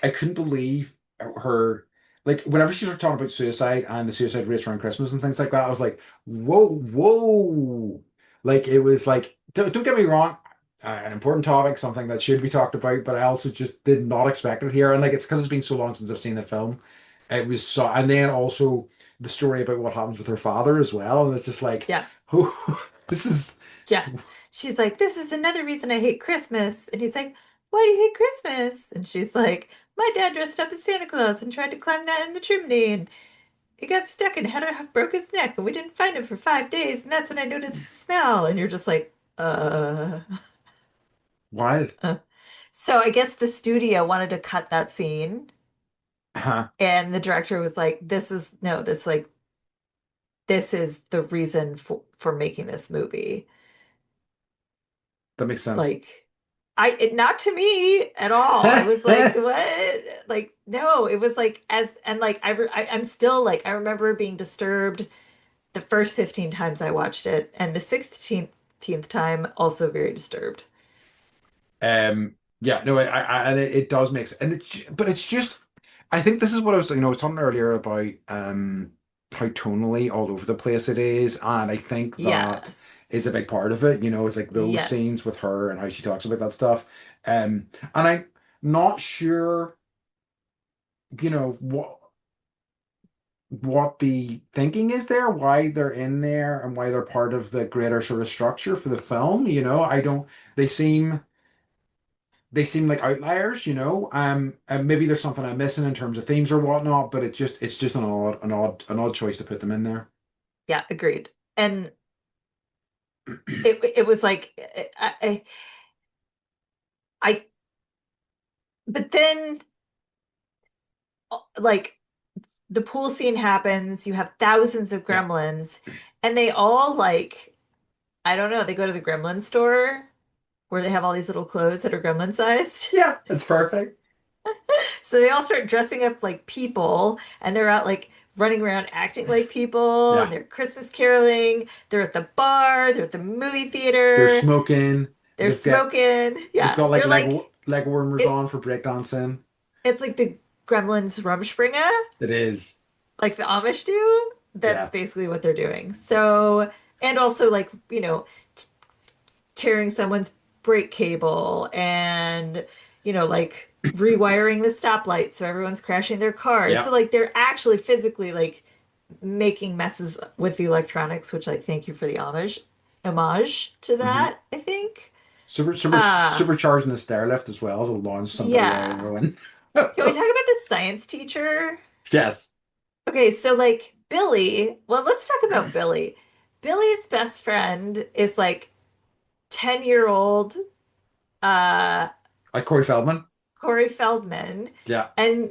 I couldn't believe her, like whenever she started talking about suicide and the suicide rates around Christmas and things like that, I was like, whoa. Like it was like don't get me wrong, an important topic, something that should be talked about, but I also just did not expect it here, and like it's because it's been so long since I've seen the film. It was so, and then also the story about what happens with her father as well, and it's just like, yeah. oh, this is Yeah. She's like, this is another reason I hate Christmas. And he's like, why do you hate Christmas? And she's like, my dad dressed up as Santa Claus and tried to climb that in the chimney. And he got stuck and broke his neck. And we didn't find him for 5 days. And that's when I noticed the smell. And you're just like, wild. uh. So I guess the studio wanted to cut that scene. Uh-huh. And the director was like, this is the reason for making this movie. That makes sense. Like not to me at all. I was like, what? Like, no, it was like as and like I'm still like I remember being disturbed the first 15 times I watched it, and the 16th time also very disturbed. Yeah, no, and it does make sense, and but it's just, I think this is what I was talking earlier about, how tonally all over the place it is, and I think that Yes. is a big part of it. It's like those Yes. scenes with her and how she talks about that stuff, and I'm not sure, what. what the thinking is there, why they're in there, and why they're part of the greater sort of structure for the film. I don't. They seem they seem like outliers. And maybe there's something I'm missing in terms of themes or whatnot, but it's just an odd choice to put them in there. Yeah, agreed. And it was like I but then like the pool scene happens, you have thousands of Yeah, gremlins, and they all like, I don't know, they go to the gremlin store where they have all these little clothes that are gremlin sized. yeah, it's perfect. So they all start dressing up like people and they're out like running around acting like people and Yeah, they're Christmas caroling. They're at the bar, they're at the movie they're theater, smoking. they're smoking. They've Yeah, got like they're like leg warmers it on for breakdancing. it's like the Gremlins Rumspringa, It is. like the Amish do. That's Yeah. basically what they're doing. So, and also like, tearing someone's brake cable and, like rewiring the stoplight so everyone's crashing their cars. Yeah. So like they're actually physically like making messes with the electronics, which like thank you for the homage to hmm that, I think. Uh Supercharging the stair lift as well to launch somebody out of yeah. ruin. Can we talk about the science teacher? Yes. Okay, so like Billy, well, let's talk about Billy. Billy's best friend is like 10-year-old uh Like Corey Feldman. Corey Feldman. Yeah. And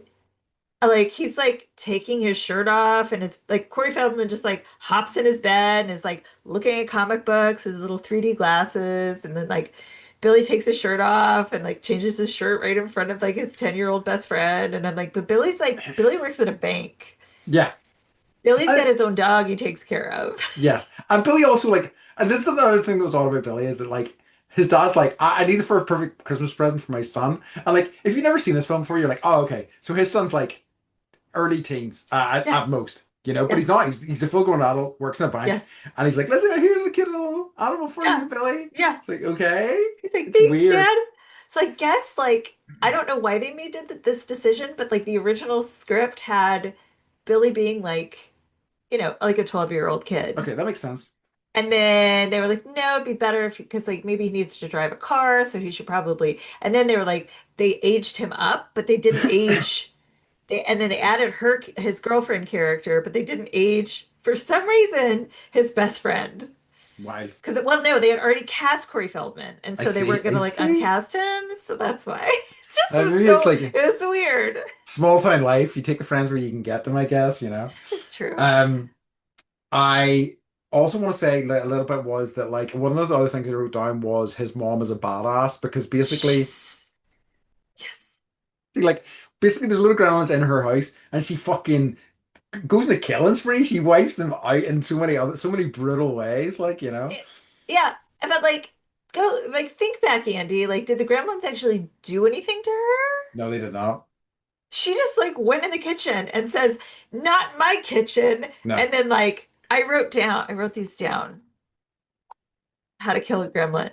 like he's like taking his shirt off and his like Corey Feldman just like hops in his bed and is like looking at comic books with his little 3D glasses and then like Billy takes his shirt off and like changes his shirt right in front of like his 10-year-old best friend and I'm like but Billy works at a bank. Yeah. Billy's got I, his own dog he takes care of. yes. And Billy also like, and this is another thing that was odd about Billy is that like his dad's like, I need it for a perfect Christmas present for my son. And like, if you've never seen this film before, you're like, oh, okay. So his son's like early teens at Yes. most, but he's Yes. not. He's a full-grown adult, works in a bank, Yes. and he's like, "Listen, here's a cute little animal for Yeah. you, Billy." Yeah. It's like, okay, He's like, it's thanks, weird. Dad. So I guess like I don't know why they made this decision, but like the original script had Billy being like, like a 12-year-old kid. Okay, that makes sense. And then they were like, no, it'd be better if because like maybe he needs to drive a car, so he should probably. And then they were like, they aged him up, but they didn't age. And then they added his girlfriend character, but they didn't age for some reason his best friend. Wild. Because well, no, they had already cast Corey Feldman, and I so they weren't see. gonna I like see. uncast him. So that's why it just was Maybe it's so like it was weird. small town life. You take the friends where you can get them, I guess. It's true. Um, I also want to say a little bit was that like one of the other things I wrote down was his mom is a badass because basically Yes. like basically there's little gremlins in her house and she fucking goes to killing spree. She wipes them out in so many brutal ways. Yeah, but like go like think back, Andy. Like, did the Gremlins actually do anything to her? No, they did not. She just like went in the kitchen and says, "Not my kitchen." No. And then like I wrote these down. How to kill a gremlin.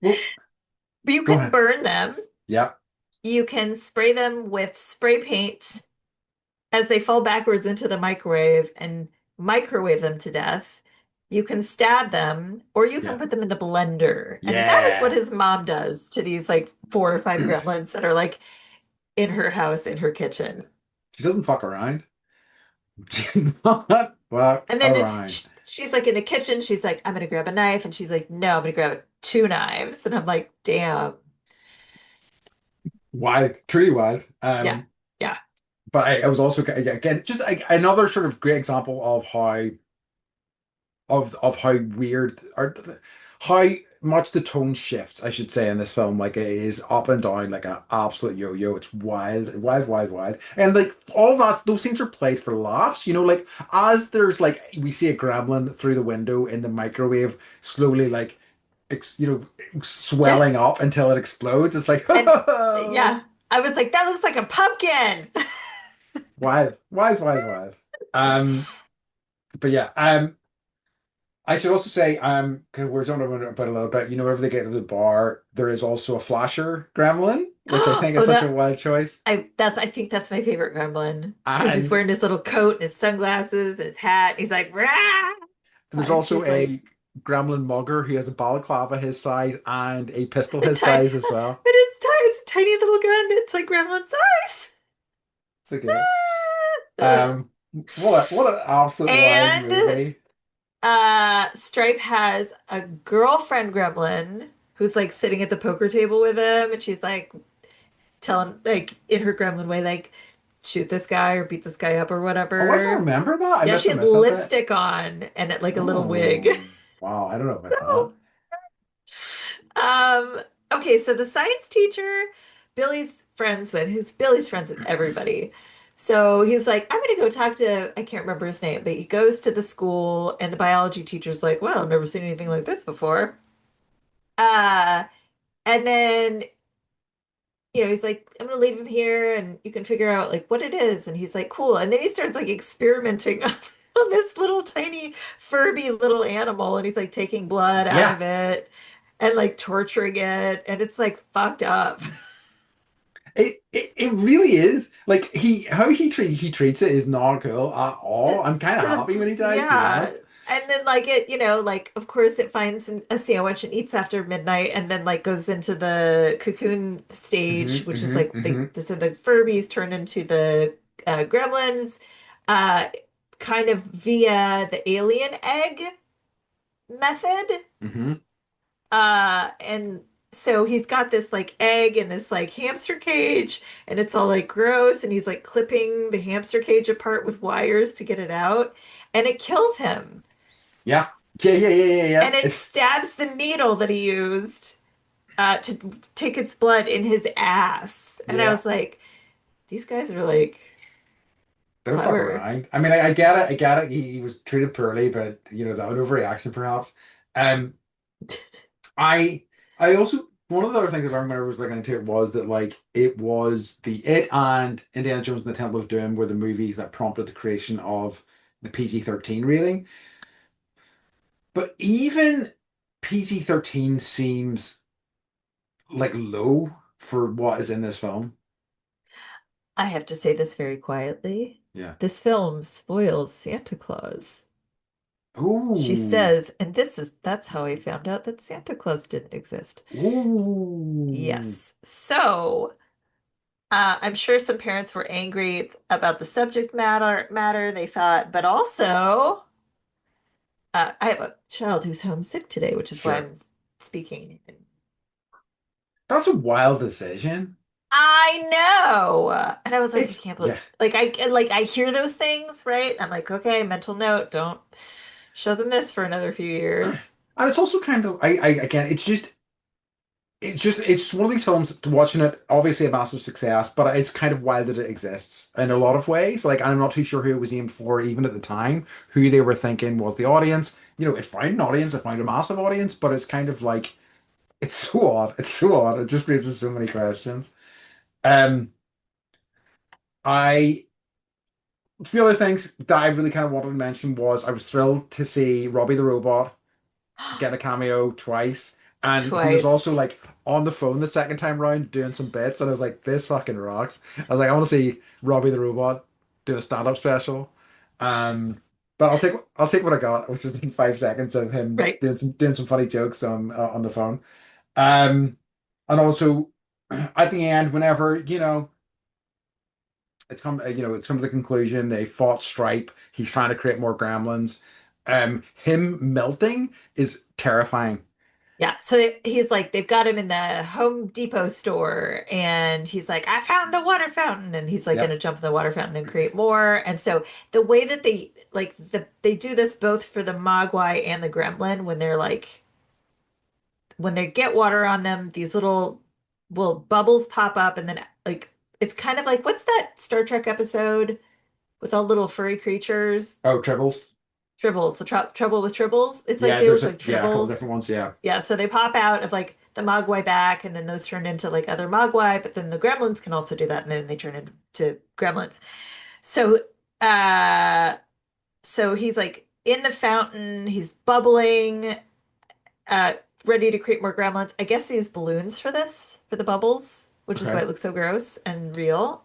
Well, But you go can ahead. burn them. Yeah. You can spray them with spray paint as they fall backwards into the microwave and microwave them to death. You can stab them or you can Yeah. put them in the blender. And that is what Yeah. his mom does to these like 4 or 5 gremlins that are like in her house, in her kitchen. She doesn't fuck around. She does not fuck And then around. she's like in the kitchen, she's like, I'm gonna grab a knife. And she's like, no, I'm gonna grab 2 knives. And I'm like, damn. Wild, truly wild. Yeah. Yeah. But I was also again just another sort of great example of how weird or how much the tone shifts, I should say, in this film. Like it is up and down like an absolute yo-yo. It's wild, wild, wild, wild. And like all that, those things are played for laughs, like as there's like we see a gremlin through the window in the microwave slowly like Yes. swelling up until it explodes. It's like And yeah, I was like, that looks like a pumpkin. wild, wild, wild, wild. Um, but yeah, I should also say, because we're talking about it a little bit, whenever they get to the bar, there is also a flasher gremlin. which I think is Oh, such a wild choice. I think that's my favorite gremlin because he's And wearing his little coat and his sunglasses and his hat. And he's like, rah! there's And also she's like, a gremlin mugger who has a balaclava his size and a pistol a his tiny, size as well. it's a tiny little gun that's like gremlin size. It's okay. Um, what an absolute wild And movie. Stripe has a girlfriend gremlin who's like sitting at the poker table with him, and she's like telling like in her gremlin way, like shoot this guy or beat this guy up or Oh, I don't whatever. remember that. I Yeah, must she have had missed that bit. lipstick on and like a little wig. Oh, wow. I don't know about that. Um, okay, so the science teacher Billy's friends with everybody. So he's like, I'm gonna go talk to, I can't remember his name, but he goes to the school and the biology teacher's like, well, I've never seen anything like this before. Uh, and then, he's like, I'm gonna leave him here and you can figure out like what it is. And he's like, cool. And then he starts like experimenting on this little tiny Furby little animal and he's like taking blood out Yeah. of it and like torturing it. And it's like fucked up. It really is. Like how he treats it is not cool at all. I'm kind of For happy when he dies, to be yeah. honest. And then like it, like of course it finds a sandwich and eats after midnight and then like goes into the cocoon stage, which is like so the Furbies turn into the gremlins, uh kind of via the alien egg method. hmm And so he's got this like egg in this like hamster cage and it's all like gross and he's like clipping the hamster cage apart with wires to get it out and it kills him. Yeah. Yeah. And it It's stabs the needle that he used to take its blood in his ass. And I yeah. was like, these guys are like Don't fuck clever. around. I mean, I get it. I get it. He was treated poorly, but the overreaction perhaps. Um, I I also one of the other things that I remember was looking into it was that like it and Indiana Jones and the Temple of Doom were the movies that prompted the creation of the PG-13 rating. But even PG-13 seems like low for what is in this film. I have to say this very quietly. Yeah. This film spoils Santa Claus. She Ooh. says, and that's how I found out that Santa Claus didn't exist. Ooh. Yes. So, I'm sure some parents were angry about the subject matter. They thought, but also, I have a child who's homesick today, which is why Sure. I'm speaking. That's a wild decision. I know. And I was like, I It's can't believe yeah. like I hear those things, right? I'm like, okay, mental note, don't show them this for another few years. And it's also kind of I again it's one of these films watching it obviously a massive success but it's kind of wild that it exists in a lot of ways like I'm not too sure who it was aimed for even at the time who they were thinking was the audience it found an audience, it found a massive audience, but it's kind of like it's so odd it just raises so many questions. Um I A few other things that I really kind of wanted to mention was I was thrilled to see Robbie the robot get a cameo twice. And he was Twice. also like on the phone the second time round doing some bits, and I was like, this fucking rocks. I was like, I want to see Robbie the Robot doing a stand-up special. But I'll take what I got, which was in 5 seconds of him Right. doing some funny jokes on the phone. Um, and also at the end, whenever it's come to the conclusion they fought Stripe. He's trying to create more gremlins. Him melting is terrifying. Yeah, so he's like, they've got him in the Home Depot store, and he's like, I found the water fountain, and he's like gonna Yep. jump in the water fountain and create more. And so the way that they do this both for the Mogwai and the Gremlin when they're like when they get water on them, these little bubbles pop up, and then like it's kind of like what's that Star Trek episode with all little furry creatures? Oh, tribbles. Tribbles, the trouble with tribbles. It's like Yeah, they there's look a like yeah, a couple tribbles. different ones. Yeah. Yeah, so they pop out of like the Mogwai back, and then those turn into like other Mogwai, but then the Gremlins can also do that, and then they turn into Gremlins. So, uh, so he's like in the fountain, he's bubbling, uh, ready to create more Gremlins. I guess they use balloons for this, for the bubbles. which is why Okay. it looks so gross and real.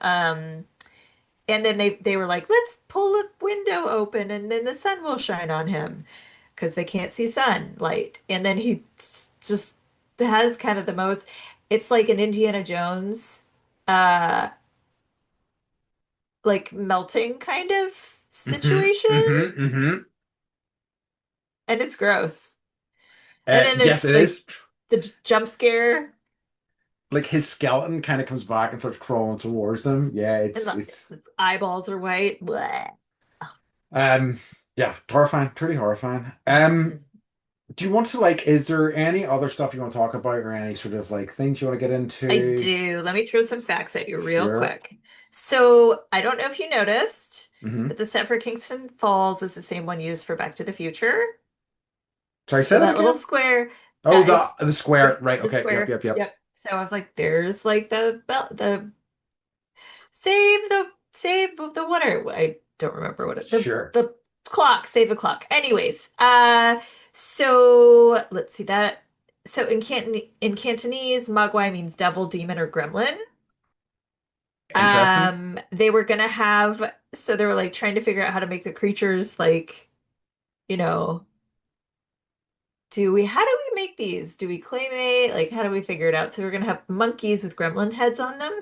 And then they were like, let's pull a window open and then the sun will shine on him because they can't see sunlight. And then he just has kind of the most, it's like an Indiana Jones, uh, like melting kind of Mm-hmm. situation. Mm-hmm. Mm-hmm. And it's gross. And then Yes, there's it like is. the jump scare Like his skeleton kind of comes back and starts crawling towards them. Yeah, and it's the eyeballs are white. Blech. um yeah, horrifying, pretty horrifying. Do you want to like, is there any other stuff you want to talk about or any sort of like things you want to get I into? do. Let me throw some facts at you real Sure. quick. So, I don't know if you noticed, Mm-hmm. but the set for Kingston Falls is the same one used for Back to the Future. Sorry, say So that that little again? square, Oh, it's the square. Right. the Okay. Yep, square. yep, yep. Yep. So I was like, there's like the bell, the save the water. I don't remember what Sure. the clock, save the clock. Anyways, so let's see that. So in Cantonese, Mogwai means devil, demon, or gremlin. Interesting. They were gonna have, so they were like trying to figure out how to make the creatures like, you know, how do we make these? Do we claymate? Like, how do we figure it out? So we're gonna have monkeys with gremlin heads on them,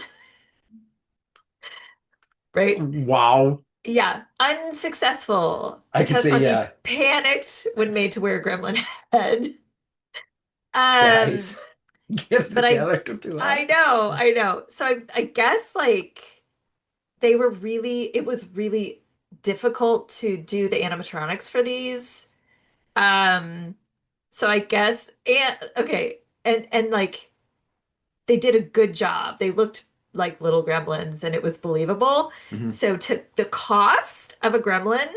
right? Wow. Yeah, unsuccessful. I The could test say, monkey yeah, panicked when made to wear a gremlin head. Um, guys, get it but together. Don't do that. I know. So I guess like they were really, it was really difficult to do the animatronics for these. Um, so I guess and okay, and like they did a good job. They looked like little gremlins and it was believable. Hmm. So to the cost of a gremlin,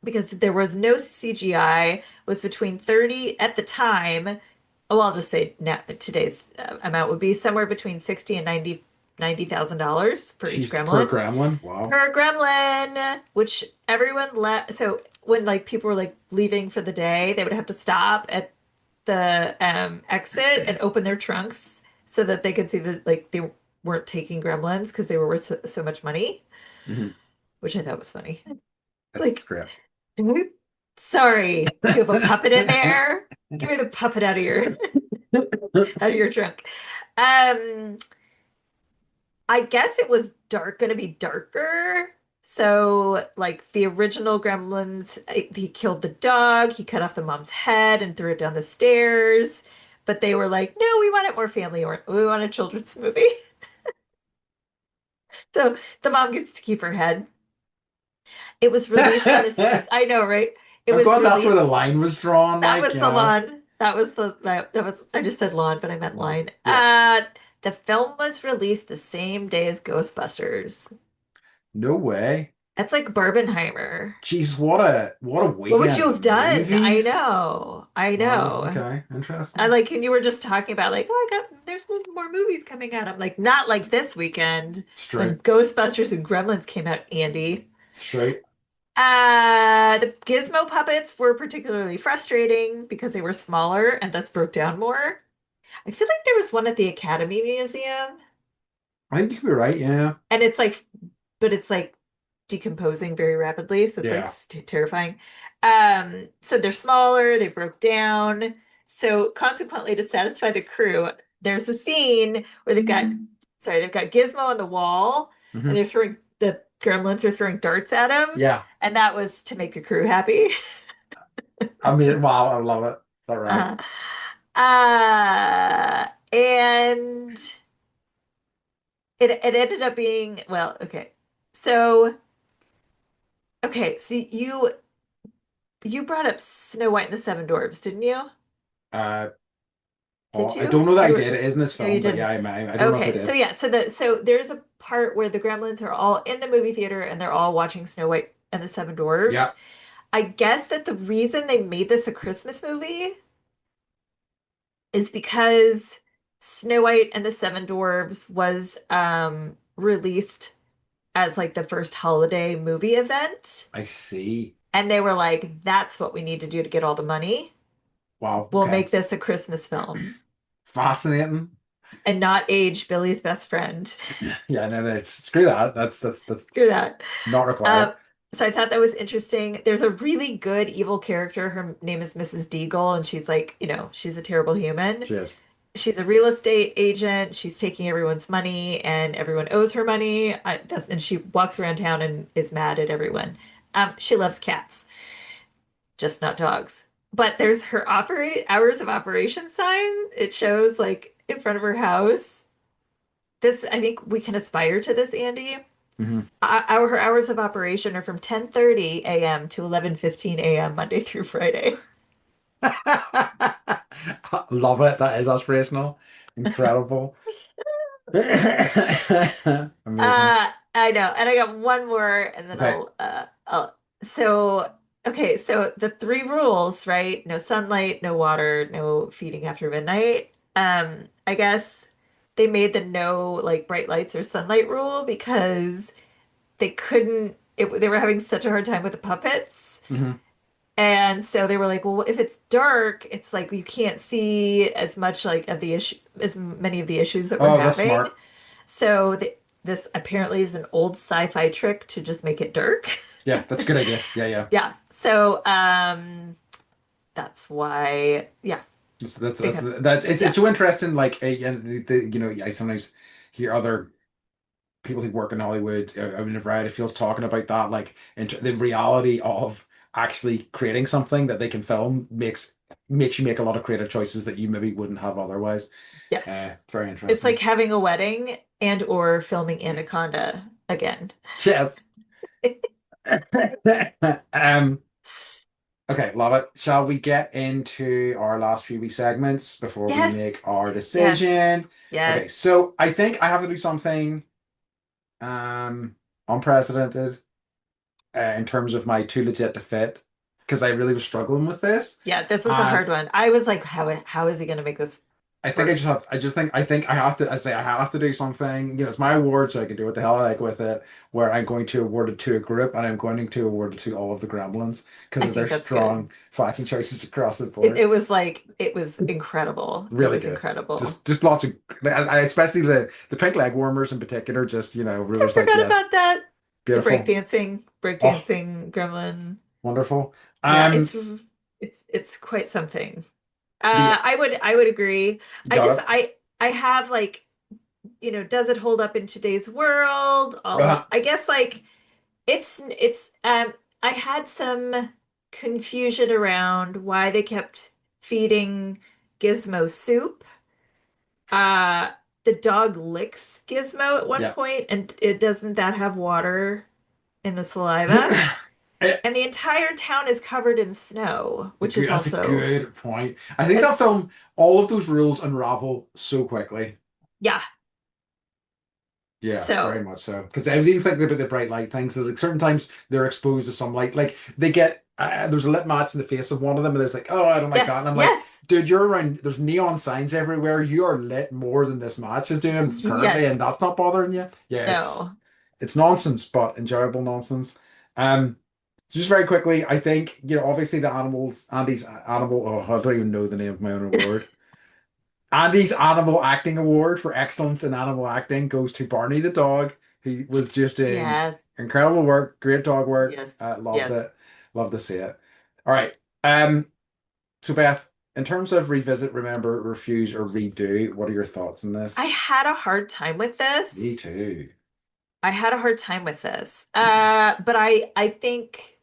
because there was no CGI, was between 30 at the time. Well, I'll just say now, today's amount would be somewhere between 60 and $90,000 for each She's per gremlin. gremlin. Wow. Per gremlin, which everyone left. So when like people were like leaving for the day, they would have to stop at the exit and open their trunks so that they could see that like they weren't taking gremlins because they were worth so much money, Hmm. which I thought was funny. That's Like, great. sorry, do you have a puppet in there? Give me the puppet out of your out of your trunk. Um, I guess it was gonna be darker. So, like the original Gremlins, he killed the dog, he cut off the mom's head and threw it down the stairs. But they were like, no, we want it more family or we want a children's movie. So the mom gets to keep her head. It was released in this, I'm I know, right? It was glad that's where the released. line was drawn, That like, was you the know. lawn. That was I just said lawn, but I meant line. Yeah. The film was released the same day as Ghostbusters. No way. That's like Barbenheimer. Jeez, what a What would weekend you of have done? I movies. know. I Wow, know. okay, I interesting. like, and you were just talking about like, oh, there's more movies coming out. I'm like, not like this weekend when Straight, Ghostbusters and Gremlins came out, Andy. straight. The Gizmo puppets were particularly frustrating because they were smaller and thus broke down more. I feel like there was one at the Academy Museum, I think you could be right, yeah. and it's like, but it's like decomposing very rapidly, so it's like Yeah. terrifying. So they're smaller, they broke down. So consequently, to satisfy the crew, there's a scene where they've got Gizmo on the wall, and Hmm. the gremlins are throwing darts at him, Yeah. and that was to make the crew happy. I mean, wow, I love it. All right. Uh, and it ended up being, well, okay. So so you brought up Snow White and the Seven Dwarfs, didn't you? Uh, Did I don't you? know that I You were did. It is in this No, you film, but yeah, didn't. I don't know if I Okay, so did. yeah, so there's a part where the Gremlins are all in the movie theater and they're all watching Snow White and the Seven Dwarfs. Yeah, I guess that the reason they made this a Christmas movie is because Snow White and the Seven Dwarfs was released as like the first holiday movie event. I see. And they were like, that's what we need to do to get all the money. Wow, We'll okay. make this a Christmas film. Fascinating. and not age Billy's best friend. Yeah, no, no, screw that. That's Screw that. not Um, required. so I thought that was interesting. There's a really good evil character. Her name is Mrs. Deagle, and she's like, she's a terrible human. Cheers. She's a real estate agent. She's taking everyone's money, and everyone owes her money. And she walks around town and is mad at everyone. She loves cats, just not dogs. But there's her operate hours of operation sign. It shows like in front of her house. This, I think we can aspire to this, Andy. Hmm. Her hours of operation are from 10:30 a.m. to 11:15 a.m. Monday through Friday. Love it. That is aspirational. Incredible. Amazing. I know. And I got one more and then Okay. so okay, so the three rules, right? No sunlight, no water, no feeding after midnight. I guess they made the no like bright lights or sunlight rule because they couldn't they were having such a hard time with the puppets. Hmm. And so they were like, well, if it's dark, it's like you can't see as much like of the issue as many of the issues that we're Oh, that's having. smart. So this apparently is an old sci-fi trick to just make it dark. Yeah, that's a good idea. Yeah, yeah. Yeah. So that's why yeah, they have It's yeah. so interesting. Like, and I sometimes hear other people who work in Hollywood, in a variety of fields, talking about that. Like, the reality of actually creating something that they can film makes you make a lot of creative choices that you maybe wouldn't have otherwise. Yes. Very It's like interesting. having a wedding and or filming Anaconda again. Yes. Um. Okay, love it. Shall we get into our last few wee segments before we Yes. make our Yes. decision? Okay, Yes. so I think I have to do something unprecedented in terms of my too legit to fit because I really was struggling with this. Yeah, this was a And hard one. I was like, how is he gonna make this work? I think I have to, I say I have to do something, it's my award, so I can do what the hell I like with it, where I'm going to award it to a group and I'm going to award it to all of the Gremlins because I of their think that's good. strong fashion choices across the It, board. it was like it was incredible. It Really was good. incredible. Just lots of, especially the pink leg warmers in particular, just, really I was like, forgot yes, about that. The beautiful. Oh, breakdancing gremlin. wonderful. Yeah, Um, it's quite something. the, I would agree. you I got just it. I have like, does it hold up in today's world? Uh, I guess like it's I had some confusion around why they kept feeding Gizmo soup. Uh, the dog licks Gizmo at one yeah. point, and it doesn't that have water in the saliva? And the entire town is covered in snow, which is That's a also good point. I think that as film, all of those rules unravel so quickly. yeah. Yeah, very So much so. Because I was even thinking about the bright light things. There's like certain times they're exposed to some light. Like they get there's a lit match in the face of one of them, and there's like, oh, I don't like yes, that. And I'm like, yes, dude, you're around. There's neon signs everywhere. You are lit more than this match is doing yes, currently, and that's not bothering you. Yeah, no. it's nonsense, but enjoyable nonsense. Um, just very quickly, I think obviously the animals, Andy's animal. Oh, I don't even know the name of my own award. Andy's Animal Acting Award for excellence in animal acting goes to Barney the dog. He was just doing Yes, incredible work, great dog work. yes, Loved yes. it. Love to see it. All right. So Beth, in terms of revisit, remember, refuse, or redo, what are your thoughts on I this? had a hard time with this. Me too. I had a hard time with this. But I think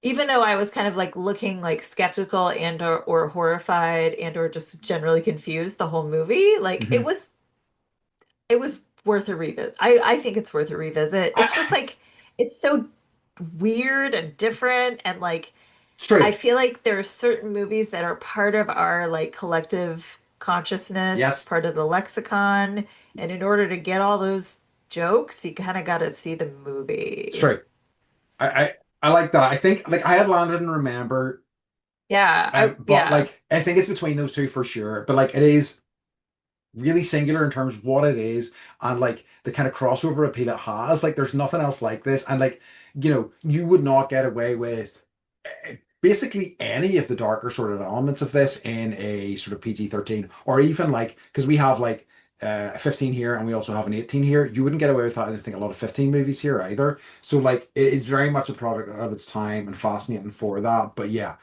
even though I was kind of like looking like skeptical and or horrified and or just generally confused the whole movie, like it Hmm. was it was worth a revisit. I think it's worth a revisit. It's just like it's so weird and different and like It's I true. feel like there are certain movies that are part of our like collective consciousness, Yes, part of the lexicon, and in order to get all those jokes, you kind of got to see the it's movie. true. I, I I like that. I think like I had landed and remember, Yeah, but yeah. like I think it's between those two for sure. But like it is really singular in terms of what it is and like the kind of crossover appeal it has. Like there's nothing else like this. And like, you would not get away with. basically any of the darker sort of elements of this in a sort of PG-13, or even like, because we have like a 15 here and we also have an 18 here, you wouldn't get away with that. I think a lot of 15 movies here either. So like it is very much a product of its time and fascinating for that. But yeah,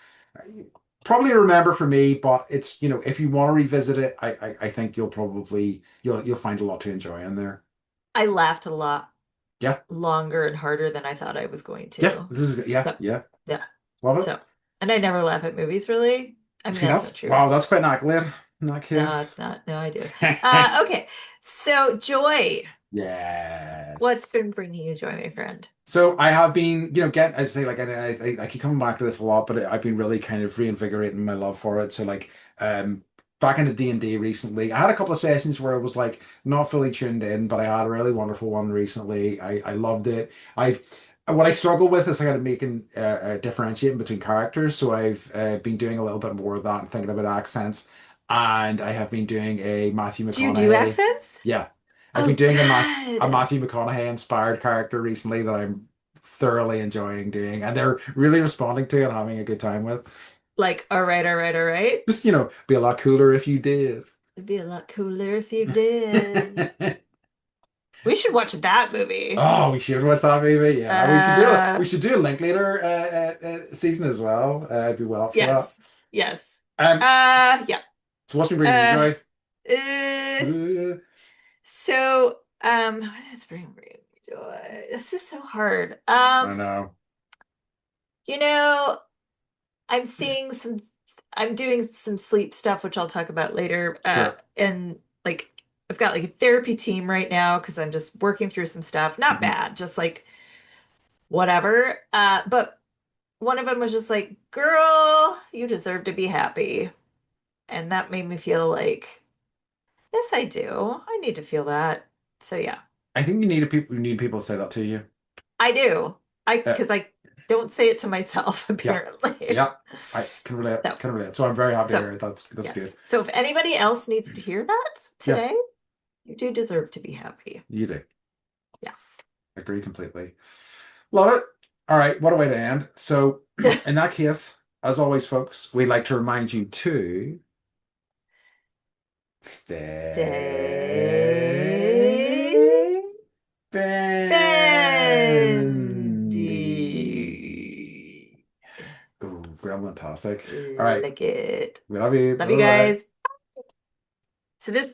probably a remember for me, but it's, if you want to revisit it, I think you'll find a lot to enjoy in there. I laughed a lot Yeah. longer and harder than I thought I was going Yeah. to. This is, yeah, So, yeah. yeah. Love it. So, and I never laugh at movies, really. I mean, See, that's not that's true. wow, that's quite an accolade in that No, case. it's not. No, I do. Okay. So, joy. What's Yes. been bringing you joy, my friend? So I have been, get as I say, like I keep coming back to this a lot, but I've been really kind of reinvigorating my love for it. So like, back into D&D recently, I had a couple of sessions where I was like not fully tuned in, but I had a really wonderful one recently. I loved it. What I struggle with is I got to making differentiating between characters. So I've been doing a little bit more of that and thinking about accents, and I have been doing a Matthew Do you do McConaughey. accents? Yeah. I've been Oh, doing a God. Matthew McConaughey inspired character recently that I'm thoroughly enjoying doing, and they're really responding to it and having a good time with. Like, all right, all right, all right. Just, be a lot cooler if you did. It'd be a lot cooler if you did. We should watch that movie. Oh, we should watch that movie. Yeah, we Uh, should do a Linklater season as well. I'd be well up for that. yes. Yes. Um, Yeah. so what's been bringing you Uh, joy? uh, Uh, so, what is bringing me joy? This is so hard. I know. You know, I'm seeing some, I'm doing some sleep stuff, which I'll talk about later. Sure. And like, I've got like a therapy team right now because I'm just working through some stuff. Not Mhm. bad, just like whatever. But one of them was just like, girl, you deserve to be happy. And that made me feel like, yes, I do. I need to feel that. So yeah, I think you need people to say that to you. I do. Uh, Because I don't say it to myself, yeah. apparently. Yeah. I can relate. So, Can relate. So I'm very happy to so hear it. That's yes. good. So if anybody else needs to hear that Yeah, today, you do deserve to be happy. you do. Yeah. Agree completely. Love it. All right, what a way to end. So, in that case, as always, folks, we'd like to remind you to Stay stay bendy. bendy. Ooh, gremlin-tastic. All right, Like it. we love you. Love you Bye-bye. guys. So this